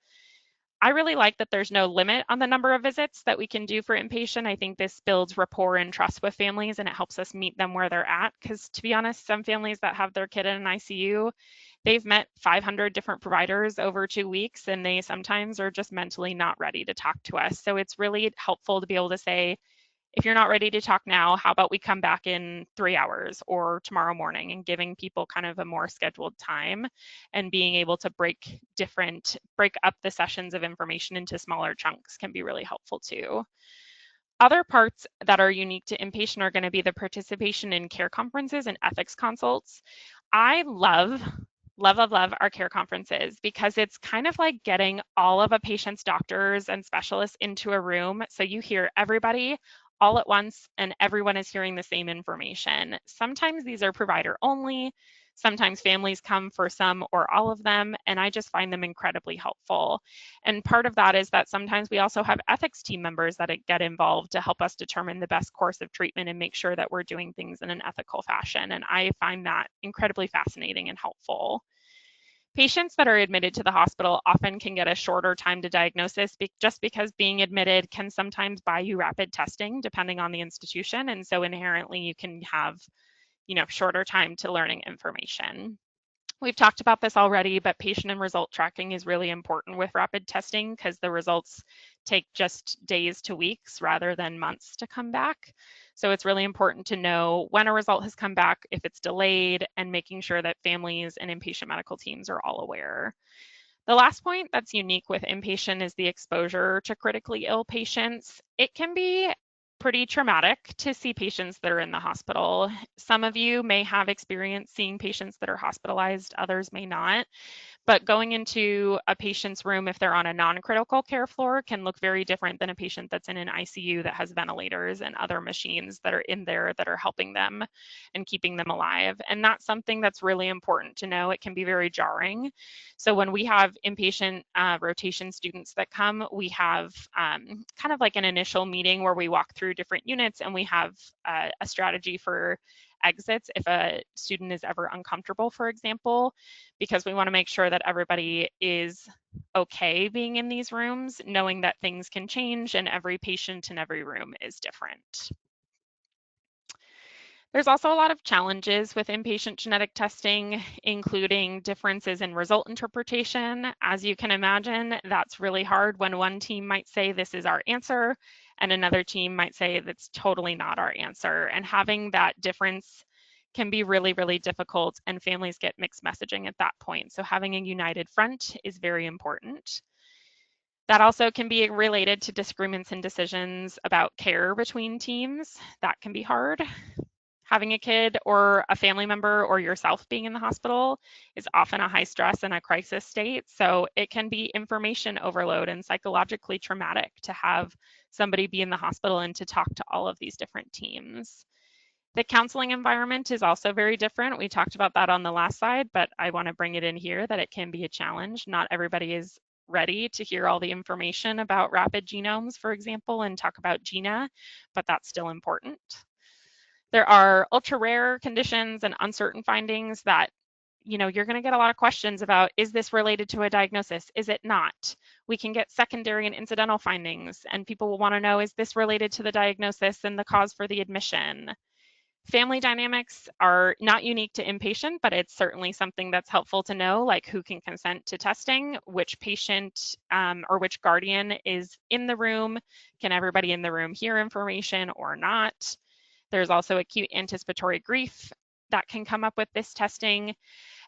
I really like that there's no limit on the number of visits that we can do for inpatient. I think this builds rapport and trust with families, and it helps us meet them where they're at. Because to be honest, some families that have their kid in an ICU, they've met 500 different providers over 2 weeks, and they sometimes are just mentally not ready to talk to us. So it's really helpful to be able to say, if you're not ready to talk now, how about we come back in 3 hours or tomorrow morning, and giving people kind of a more scheduled time and being able to break up the sessions of information into smaller chunks can be really helpful too. Other parts that are unique to inpatient are going to be the participation in care conferences and ethics consults. I love our care conferences because it's kind of like getting all of a patient's doctors and specialists into a room. So you hear everybody all at once and everyone is hearing the same information. Sometimes these are provider only. Sometimes families come for some or all of them, and I just find them incredibly helpful. And part of that is that sometimes we also have ethics team members that get involved to help us determine the best course of treatment and make sure that we're doing things in an ethical fashion. And I find that incredibly fascinating and helpful. Patients that are admitted to the hospital often can get a shorter time to diagnosis just because being admitted can sometimes buy you rapid testing depending on the institution. And so inherently you can have, shorter time to learning information. We've talked about this already, but patient and result tracking is really important with rapid testing because the results take just days to weeks rather than months to come back. So it's really important to know when a result has come back, if it's delayed, and making sure that families and inpatient medical teams are all aware. The last point that's unique with inpatient is the exposure to critically ill patients. It can be pretty traumatic to see patients that are in the hospital. Some of you may have experience seeing patients that are hospitalized, others may not. But going into a patient's room, if they're on a non-critical care floor, can look very different than a patient that's in an ICU that has ventilators and other machines that are in there that are helping them and keeping them alive. And that's something that's really important to know. It can be very jarring. So when we have inpatient rotation students that come, we have kind of like an initial meeting where we walk through different units, and we have a strategy for exits if a student is ever uncomfortable, for example, because we want to make sure that everybody is okay being in these rooms, knowing that things can change and every patient in every room is different. There's also a lot of challenges with inpatient genetic testing, including differences in result interpretation. As you can imagine, that's really hard when one team might say this is our answer and another team might say that's totally not our answer. And having that difference can be really, really difficult, and families get mixed messaging at that point. So having a united front is very important. That also can be related to disagreements and decisions about care between teams. That can be hard. Having a kid or a family member or yourself being in the hospital is often a high stress and a crisis state. So it can be information overload and psychologically traumatic to have somebody be in the hospital and to talk to all of these different teams. The counseling environment is also very different. We talked about that on the last slide, but I want to bring it in here that it can be a challenge. Not everybody is ready to hear all the information about rapid genomes, for example, and talk about GINA, but that's still important. There are ultra rare conditions and uncertain findings that you're going to get a lot of questions about, is this related to a diagnosis? Is it not? We can get secondary and incidental findings, and people will want to know, is this related to the diagnosis and the cause for the admission? Family dynamics are not unique to inpatient, but it's certainly something that's helpful to know, like who can consent to testing, which patient or which guardian is in the room, can everybody in the room hear information or not? There's also acute anticipatory grief that can come up with this testing.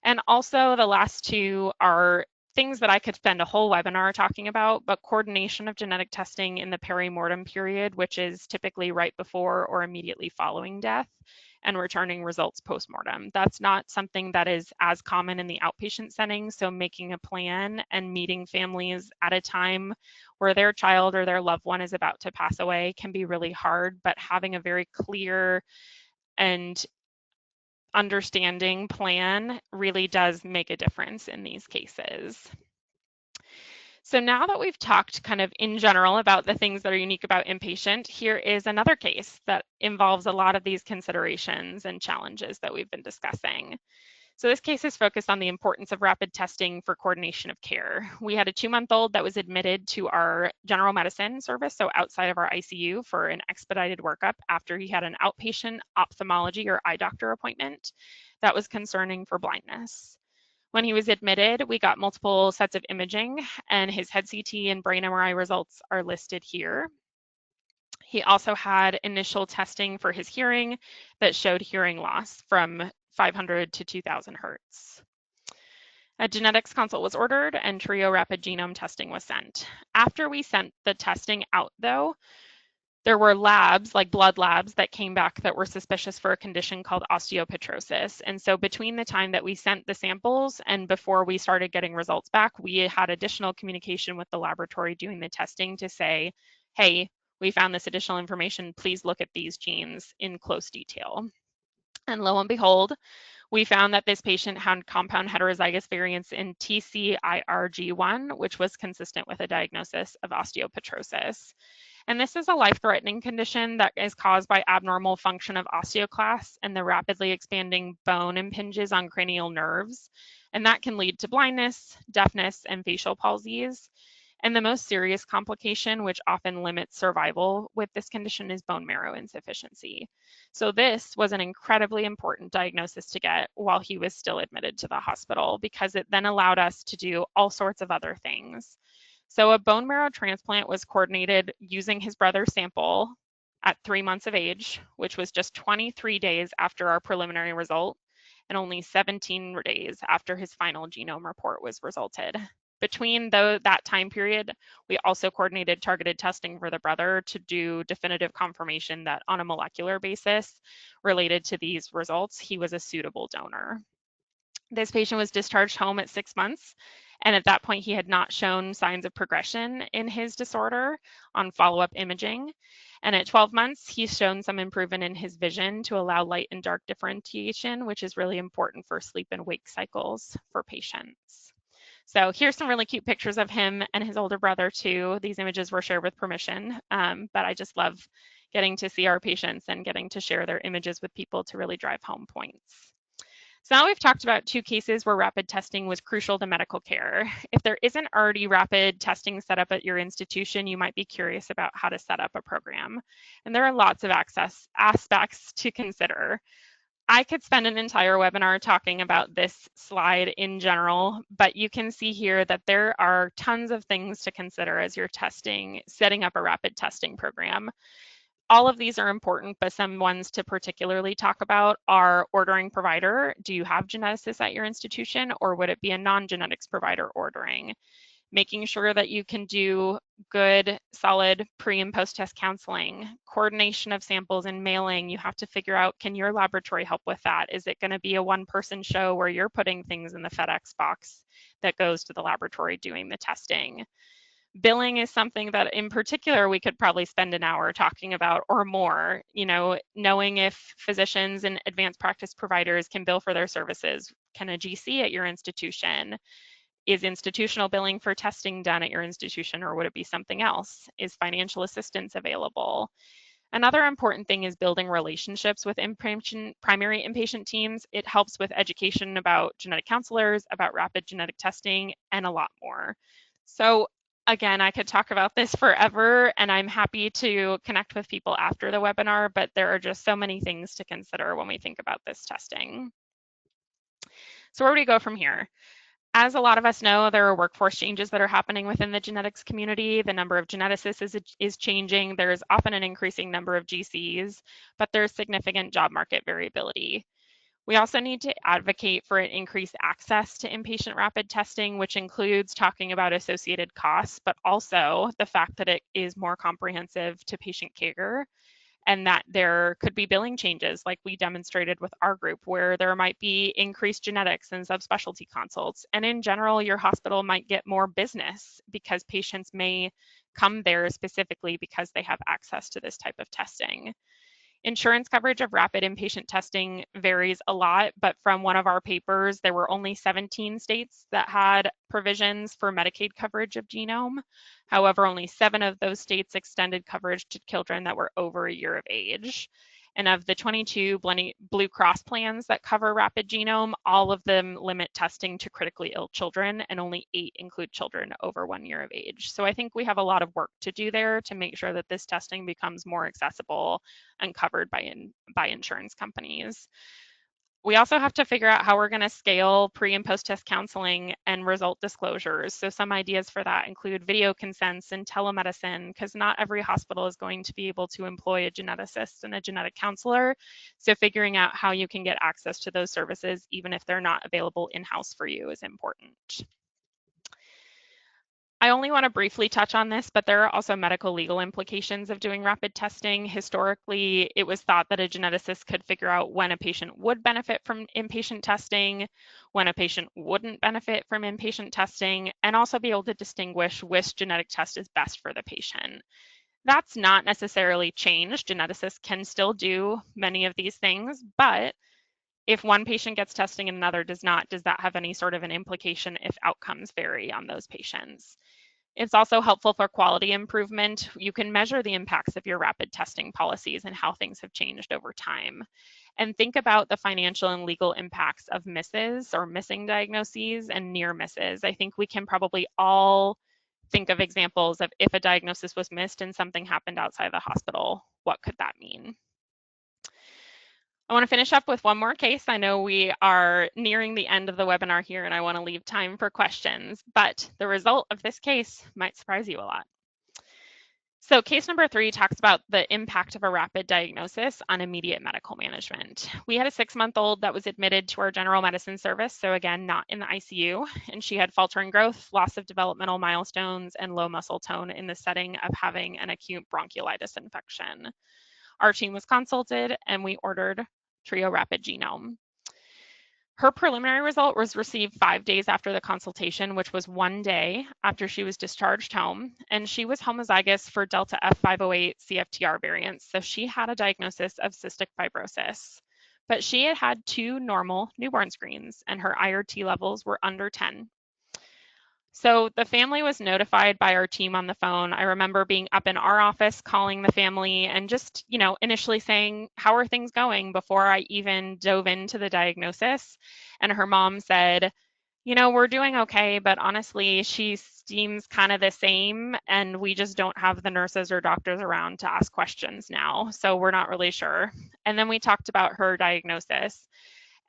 And also the last two are things that I could spend a whole webinar talking about, but coordination of genetic testing in the perimortem period, which is typically right before or immediately following death, and returning results postmortem. That's not something that is as common in the outpatient setting, so making a plan and meeting families at a time where their child or their loved one is about to pass away can be really hard, but having a very clear and understanding plan really does make a difference in these cases. So now that we've talked kind of in general about the things that are unique about inpatient, here is another case that involves a lot of these considerations and challenges that we've been discussing. So this case is focused on the importance of rapid testing for coordination of care. We had a 2-month-old that was admitted to our general medicine service, so outside of our ICU, for an expedited workup after he had an outpatient ophthalmology or eye doctor appointment that was concerning for blindness. When he was admitted, we got multiple sets of imaging, and his head CT and brain MRI results are listed here. He also had initial testing for his hearing that showed hearing loss from 500 to 2000 hertz. A genetics consult was ordered and trio rapid genome testing was sent. After we sent the testing out though, there were labs, like blood labs, that came back that were suspicious for a condition called osteopetrosis. And so between the time that we sent the samples and before we started getting results back, we had additional communication with the laboratory doing the testing to say, hey, we found this additional information, please look at these genes in close detail. And lo and behold, we found that this patient had compound heterozygous variants in TCIRG1, which was consistent with a diagnosis of osteopetrosis. And this is a life-threatening condition that is caused by abnormal function of osteoclasts and the rapidly expanding bone impinges on cranial nerves. And that can lead to blindness, deafness, and facial palsies. And the most serious complication, which often limits survival with this condition, is bone marrow insufficiency. So this was an incredibly important diagnosis to get while he was still admitted to the hospital, because it then allowed us to do all sorts of other things. So a bone marrow transplant was coordinated using his brother's sample at 3 months of age, which was just 23 days after our preliminary result and only 17 days after his final genome report was resulted. Between that time period, we also coordinated targeted testing for the brother to do definitive confirmation that on a molecular basis related to these results, he was a suitable donor. This patient was discharged home at 6 months, and at that point, he had not shown signs of progression in his disorder on follow-up imaging. And at 12 months, he's shown some improvement in his vision to allow light and dark differentiation, which is really important for sleep and wake cycles for patients. So here's some really cute pictures of him and his older brother too. These images were shared with permission, but I just love getting to see our patients and getting to share their images with people to really drive home points. So now we've talked about two cases where rapid testing was crucial to medical care. If there isn't already rapid testing set up at your institution, you might be curious about how to set up a program. And there are lots of aspects to consider. I could spend an entire webinar talking about this slide in general, but you can see here that there are tons of things to consider as you're setting up a rapid testing program. All of these are important, but some ones to particularly talk about are ordering provider. Do you have geneticists at your institution, or would it be a non-genetics provider ordering? Making sure that you can do good, solid pre and post-test counseling, coordination of samples and mailing. You have to figure out, can your laboratory help with that? Is it going to be a one-person show where you're putting things in the FedEx box that goes to the laboratory doing the testing? Billing is something that in particular we could probably spend an hour talking about or more, knowing if physicians and advanced practice providers can bill for their services. Can a GC at your institution? Is institutional billing for testing done at your institution, or would it be something else? Is financial assistance available? Another important thing is building relationships with primary inpatient teams. It helps with education about genetic counselors, about rapid genetic testing, and a lot more. So again, I could talk about this forever, and I'm happy to connect with people after the webinar, but there are just so many things to consider when we think about this testing. So where do we go from here? As a lot of us know, there are workforce changes that are happening within the genetics community. The number of geneticists is changing. There's often an increasing number of GCs, but there's significant job market variability. We also need to advocate for an increased access to inpatient rapid testing, which includes talking about associated costs, but also the fact that it is more comprehensive to patient care, and that there could be billing changes like we demonstrated with our group, where there might be increased genetics and subspecialty consults. And in general, your hospital might get more business because patients may come there specifically because they have access to this type of testing. Insurance coverage of rapid inpatient testing varies a lot, but from one of our papers, there were only 17 states that had provisions for Medicaid coverage of genome. However, only 7 of those states extended coverage to children that were over a year of age. And of the 22 Blue Cross plans that cover rapid genome, all of them limit testing to critically ill children, and only 8 include children over 1 year of age. So I think we have a lot of work to do there to make sure that this testing becomes more accessible and covered by insurance companies. We also have to figure out how we're going to scale pre and post test counseling and result disclosures. So some ideas for that include video consents and telemedicine, because not every hospital is going to be able to employ a geneticist and a genetic counselor. So figuring out how you can get access to those services, even if they're not available in-house for you, is important. I only want to briefly touch on this, but there are also medical legal implications of doing rapid testing. Historically, it was thought that a geneticist could figure out when a patient would benefit from inpatient testing, when a patient wouldn't benefit from inpatient testing, and also be able to distinguish which genetic test is best for the patient. That's not necessarily changed. Geneticists can still do many of these things, but if one patient gets testing and another does not, does that have any sort of an implication if outcomes vary on those patients? It's also helpful for quality improvement. You can measure the impacts of your rapid testing policies and how things have changed over time. And think about the financial and legal impacts of misses or missing diagnoses and near misses. I think we can probably all think of examples of if a diagnosis was missed and something happened outside the hospital, what could that mean? I want to finish up with one more case. I know we are nearing the end of the webinar here and I want to leave time for questions, but the result of this case might surprise you a lot. So case number 3 talks about the impact of a rapid diagnosis on immediate medical management. We had a 6-month-old that was admitted to our general medicine service, so again, not in the ICU, and she had faltering growth, loss of developmental milestones, and low muscle tone in the setting of having an acute bronchiolitis infection. Our team was consulted and we ordered Trio Rapid Genome. Her preliminary result was received 5 days after the consultation, which was 1 day after she was discharged home, and she was homozygous for Delta F508 CFTR variants, so she had a diagnosis of cystic fibrosis. But she had had 2 normal newborn screens, and her IRT levels were under 10. So the family was notified by our team on the phone. I remember being up in our office calling the family and just, initially saying, "How are things going?" before I even dove into the diagnosis. And her mom said, "We're doing okay, but honestly, she seems kind of the same, and we just don't have the nurses or doctors around to ask questions now, so we're not really sure." And then we talked about her diagnosis.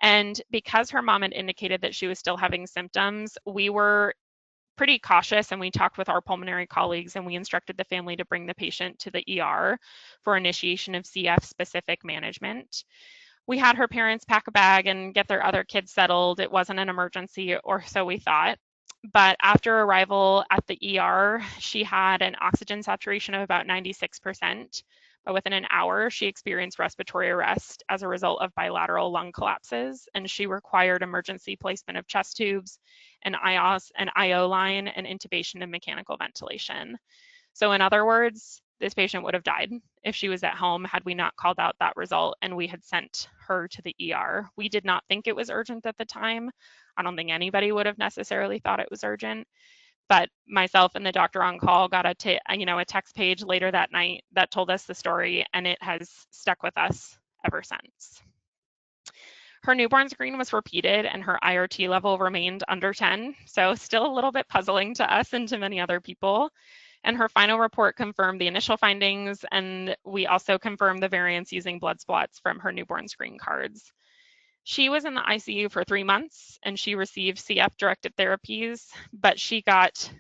And because her mom had indicated that she was still having symptoms, we were pretty cautious and we talked with our pulmonary colleagues and we instructed the family to bring the patient to the ER for initiation of CF specific management. We had her parents pack a bag and get their other kids settled. It wasn't an emergency, or so we thought. But after arrival at the ER, she had an oxygen saturation of about 96%. But within an hour, she experienced respiratory arrest as a result of bilateral lung collapses, and she required emergency placement of chest tubes, an IOS, an IO line, and intubation and mechanical ventilation. So in other words, this patient would have died if she was at home had we not called out that result and we had sent her to the ER. We did not think it was urgent at the time. I don't think anybody would have necessarily thought it was urgent, but myself and the doctor on call got a text page later that night that told us the story, and it has stuck with us ever since. Her newborn screen was repeated and her IRT level remained under 10, so still a little bit puzzling to us and to many other people. And her final report confirmed the initial findings, and we also confirmed the variants using blood spots from her newborn screen cards. She was in the ICU for 3 months, and she received CF-directed therapies, but she got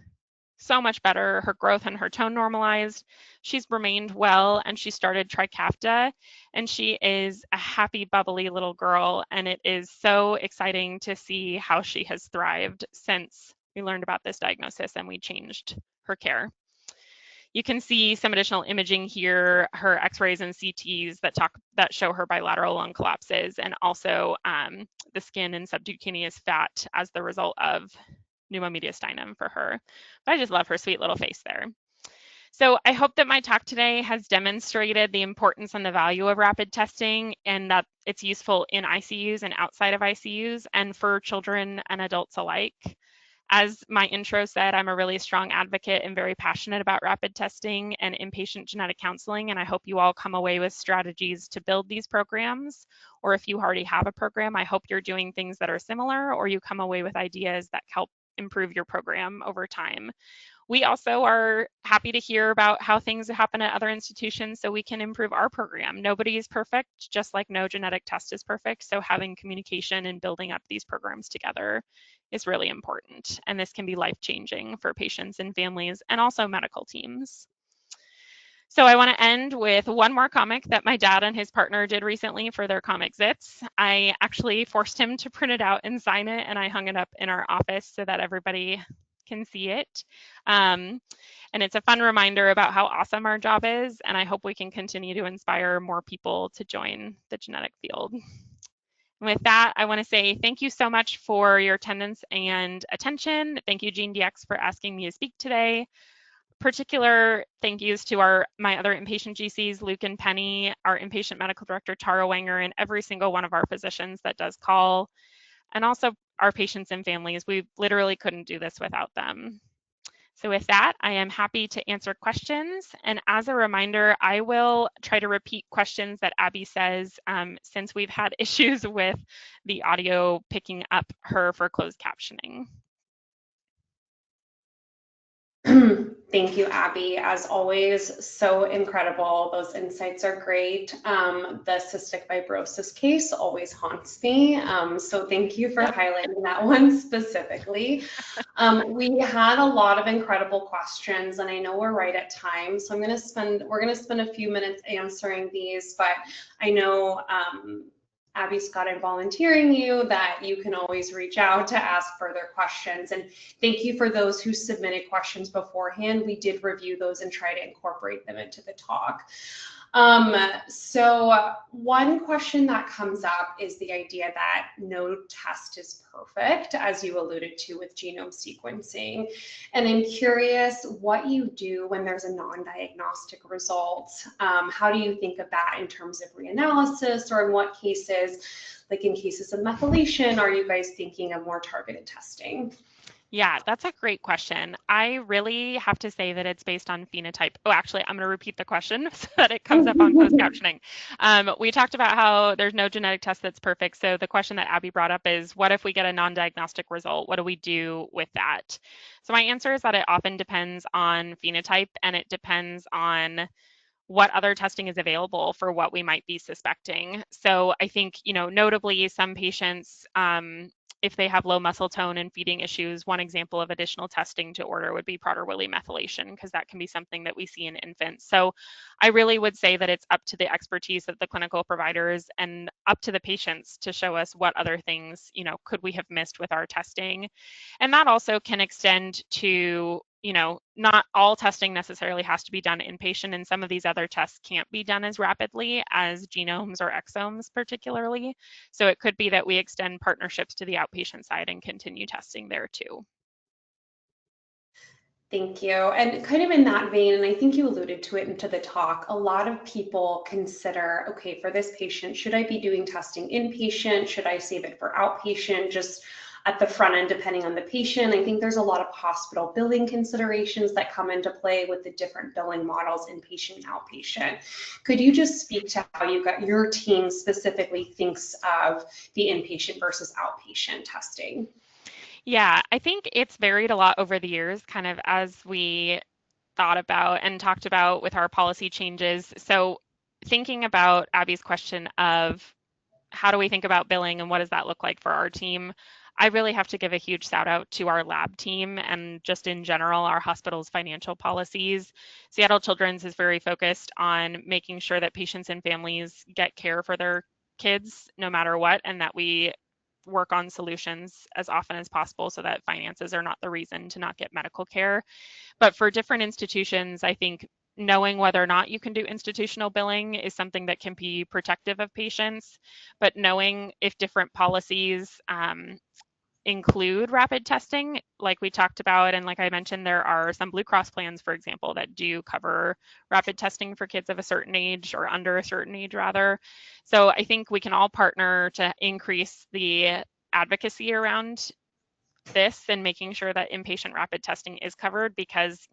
so much better. Her growth and her tone normalized. She's remained well, and she started Trikafta, and she is a happy, bubbly little girl, and it is so exciting to see how she has thrived since we learned about this diagnosis and we changed her care. You can see some additional imaging here, her x-rays and CTs that show her bilateral lung collapses, and also the skin and subcutaneous fat as the result of pneumomediastinum for her. But I just love her sweet little face there. So I hope that my talk today has demonstrated the importance and the value of rapid testing and that it's useful in ICUs and outside of ICUs and for children and adults alike. As my intro said, I'm a really strong advocate and very passionate about rapid testing and inpatient genetic counseling, and I hope you all come away with strategies to build these programs. Or if you already have a program, I hope you're doing things that are similar, or you come away with ideas that help improve your program over time. We also are happy to hear about how things happen at other institutions so we can improve our program. Nobody is perfect, just like no genetic test is perfect. So having communication and building up these programs together is really important. And this can be life-changing for patients and families and also medical teams. So I want to end with one more comic that my dad and his partner did recently for their comic zits. I actually forced him to print it out and sign it, and I hung it up in our office so that everybody can see it. And it's a fun reminder about how awesome our job is, and I hope we can continue to inspire more people to join the genetic field. And with that, I want to say thank you so much for your attendance and attention. Thank you, GeneDx, for asking me to speak today. Particular thank yous to my other inpatient GCs, Luke and Penny, our inpatient medical director, Tara Wenger, and every single one of our physicians that does call, and also our patients and families. We literally couldn't do this without them. So with that, I am happy to answer questions. And as a reminder, I will try to repeat questions that Abby says since we've had issues with the audio picking up her for closed captioning. Thank you, Abby. As always, so incredible. Those insights are great. The cystic fibrosis case always haunts me. So thank you for highlighting that one specifically. We had a lot of incredible questions, and I know we're right at time. So we're gonna spend a few minutes answering these, but I know Abby Scott, I'm volunteering you that you can always reach out to ask further questions. And thank you for those who submitted questions beforehand. We did review those and try to incorporate them into the talk. So one question that comes up is the idea that no test is perfect, as you alluded to with genome sequencing. And I'm curious what you do when there's a non-diagnostic result. How do you think of that in terms of reanalysis, or in what cases, like in cases of methylation, are you guys thinking of more targeted testing? Yeah, that's a great question. I really have to say that it's based on phenotype. Oh, actually, I'm going to repeat the question so that it comes up on closed captioning. We talked about how there's no genetic test that's perfect. So the question that Abby brought up is, what if we get a non-diagnostic result? What do we do with that? So my answer is that it often depends on phenotype and it depends on what other testing is available for what we might be suspecting. So I think, notably some patients, if they have low muscle tone and feeding issues, one example of additional testing to order would be Prader-Willi methylation, because that can be something that we see in infants. So I really would say that it's up to the expertise of the clinical providers and up to the patients to show us what other things, could we have missed with our testing. And that also can extend to, not all testing necessarily has to be done inpatient, and some of these other tests can't be done as rapidly as genomes or exomes, particularly. So it could be that we extend partnerships to the outpatient side and continue testing there too. Thank you. And kind of in that vein, and I think you alluded to it into the talk, a lot of people consider, okay, for this patient, should I be doing testing inpatient? Should I save it for outpatient? Just at the front end, depending on the patient. I think there's a lot of hospital billing considerations that come into play with the different billing models, inpatient and outpatient. Could you just speak to how your team specifically thinks of the inpatient versus outpatient testing? Yeah, I think it's varied a lot over the years, kind of as we thought about and talked about with our policy changes. So thinking about Abby's question of how do we think about billing and what does that look like for our team? I really have to give a huge shout out to our lab team and just in general, our hospital's financial policies. Seattle Children's is very focused on making sure that patients and families get care for their kids no matter what, and that we work on solutions as often as possible so that finances are not the reason to not get medical care. But for different institutions, I think knowing whether or not you can do institutional billing is something that can be protective of patients, but knowing if different policies include rapid testing, like we talked about, and like I mentioned, there are some Blue Cross plans, for example, that do cover rapid testing for kids of a certain age or under a certain age, rather. So I think we can all partner to increase the advocacy around this and making sure that inpatient rapid testing is covered because,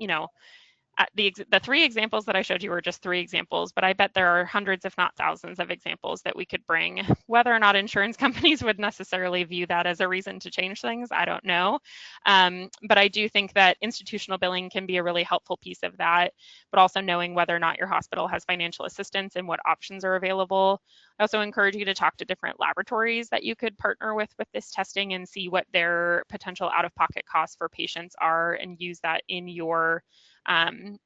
the three examples that I showed you were just three examples, but I bet there are hundreds, if not thousands, of examples that we could bring. Whether or not insurance companies would necessarily view that as a reason to change things, I don't know. But I do think that institutional billing can be a really helpful piece of that, but also knowing whether or not your hospital has financial assistance and what options are available. I also encourage you to talk to different laboratories that you could partner with this testing and see what their potential out-of-pocket costs for patients are and use that in your um,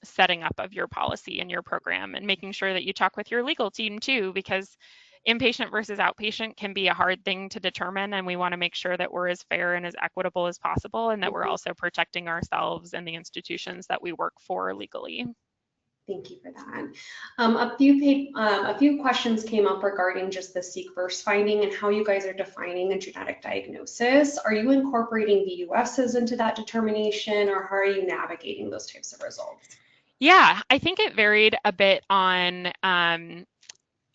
setting up of your policy and your program, and making sure that you talk with your legal team too, because inpatient versus outpatient can be a hard thing to determine, and we want to make sure that we're as fair and as equitable as possible, and that we're also protecting ourselves and the institutions that we work for legally. Thank you for that. A few questions came up regarding just the seq-verse finding and how you guys are defining a genetic diagnosis. Are you incorporating VUSs into that determination, or how are you navigating those types of results? Yeah, I think it varied a bit on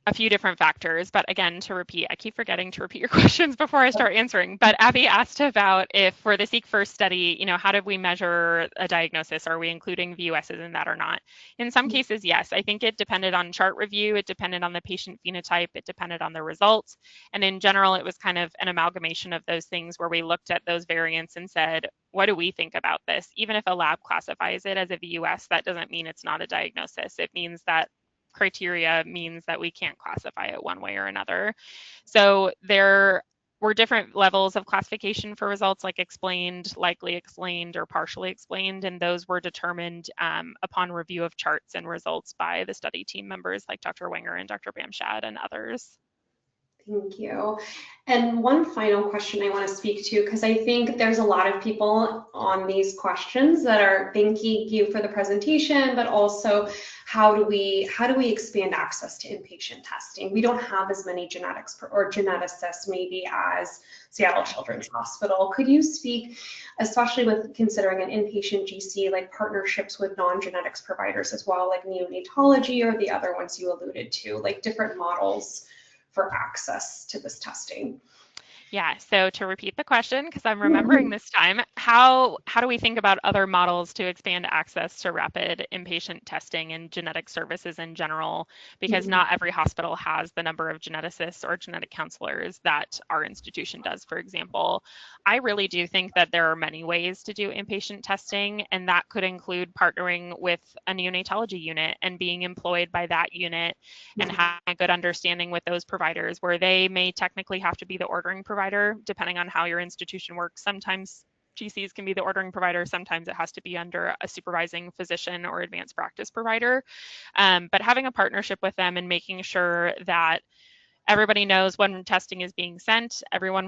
a few different factors, but again, to repeat, I keep forgetting to repeat your questions before I start answering. But Abby asked about if for the Seek First study, how did we measure a diagnosis? Are we including VUSs in that or not? In some cases, yes. I think it depended on chart review, it depended on the patient phenotype, it depended on the results. And in general, it was kind of an amalgamation of those things where we looked at those variants and said, what do we think about this? Even if a lab classifies it as a VUS, that doesn't mean it's not a diagnosis. It means that criteria means that we can't classify it one way or another. So there were different levels of classification for results, like explained, likely explained, or partially explained, and those were determined upon review of charts and results by the study team members like Dr. Wenger and Dr. Bamshad and others. Thank you. And one final question I want to speak to, because I think there's a lot of people on these questions that are thanking you for the presentation, but also how do we expand access to inpatient testing? We don't have as many genetics or geneticists maybe as Seattle Children's Hospital. Could you speak, especially with considering an inpatient GC, like partnerships with non-genetics providers as well, like neonatology or the other ones you alluded to, like different models for access to this testing? Yeah, so to repeat the question, because I'm remembering this time, how do we think about other models to expand access to rapid inpatient testing and genetic services in general? Because Mhm. not every hospital has the number of geneticists or genetic counselors that our institution does, for example. I really do think that there are many ways to do inpatient testing, and that could include partnering with a neonatology unit and being employed by that unit and Mhm. having a good understanding with those providers where they may technically have to be the ordering provider depending on how your institution works. Sometimes GCs can be the ordering provider. Sometimes it has to be under a supervising physician or advanced practice provider. But having a partnership with them and making sure that everybody knows when testing is being sent, everyone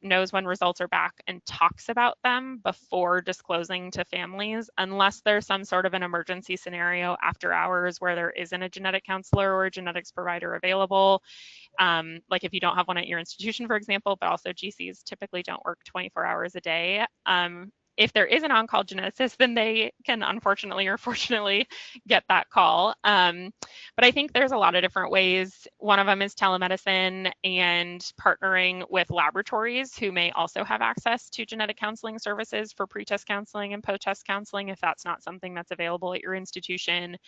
knows when results are back and talks about them before disclosing to families, unless there's some sort of an emergency scenario after hours where there isn't a genetic counselor or a genetics provider available. Like if you don't have one at your institution, for example, but also GCs typically don't work 24 hours a day. If there is an on-call geneticist, then they can unfortunately or fortunately get that call. But I think there's a lot of different ways. One of them is telemedicine and partnering with laboratories who may also have access to genetic counseling services for pre-test counseling and post-test counseling if that's not something that's available at your institution,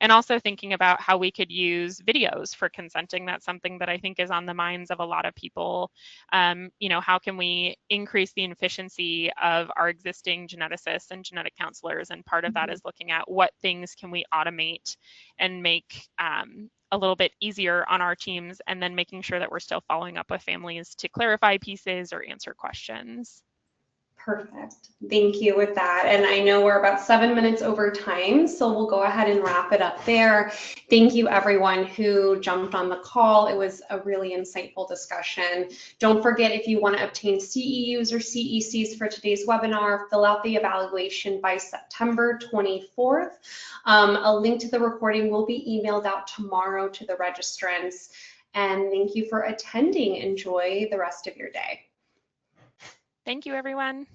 and also thinking about how we could use videos for consenting. That's something that I think is on the minds of a lot of people. How can we increase the efficiency of our existing geneticists and genetic counselors? And part of that is looking at what things can we automate and make a little bit easier on our teams, and then making sure that we're still following up with families to clarify pieces or answer questions. Perfect. Thank you with that. And I know we're about 7 minutes over time, so we'll go ahead and wrap it up there. Thank you everyone who jumped on the call. It was a really insightful discussion. Don't forget, if you want to obtain CEUs or CECs for today's webinar, fill out the evaluation by September 24th. A link to the recording will be emailed out tomorrow to the registrants. And thank you for attending. Enjoy the rest of your day. Thank you, everyone.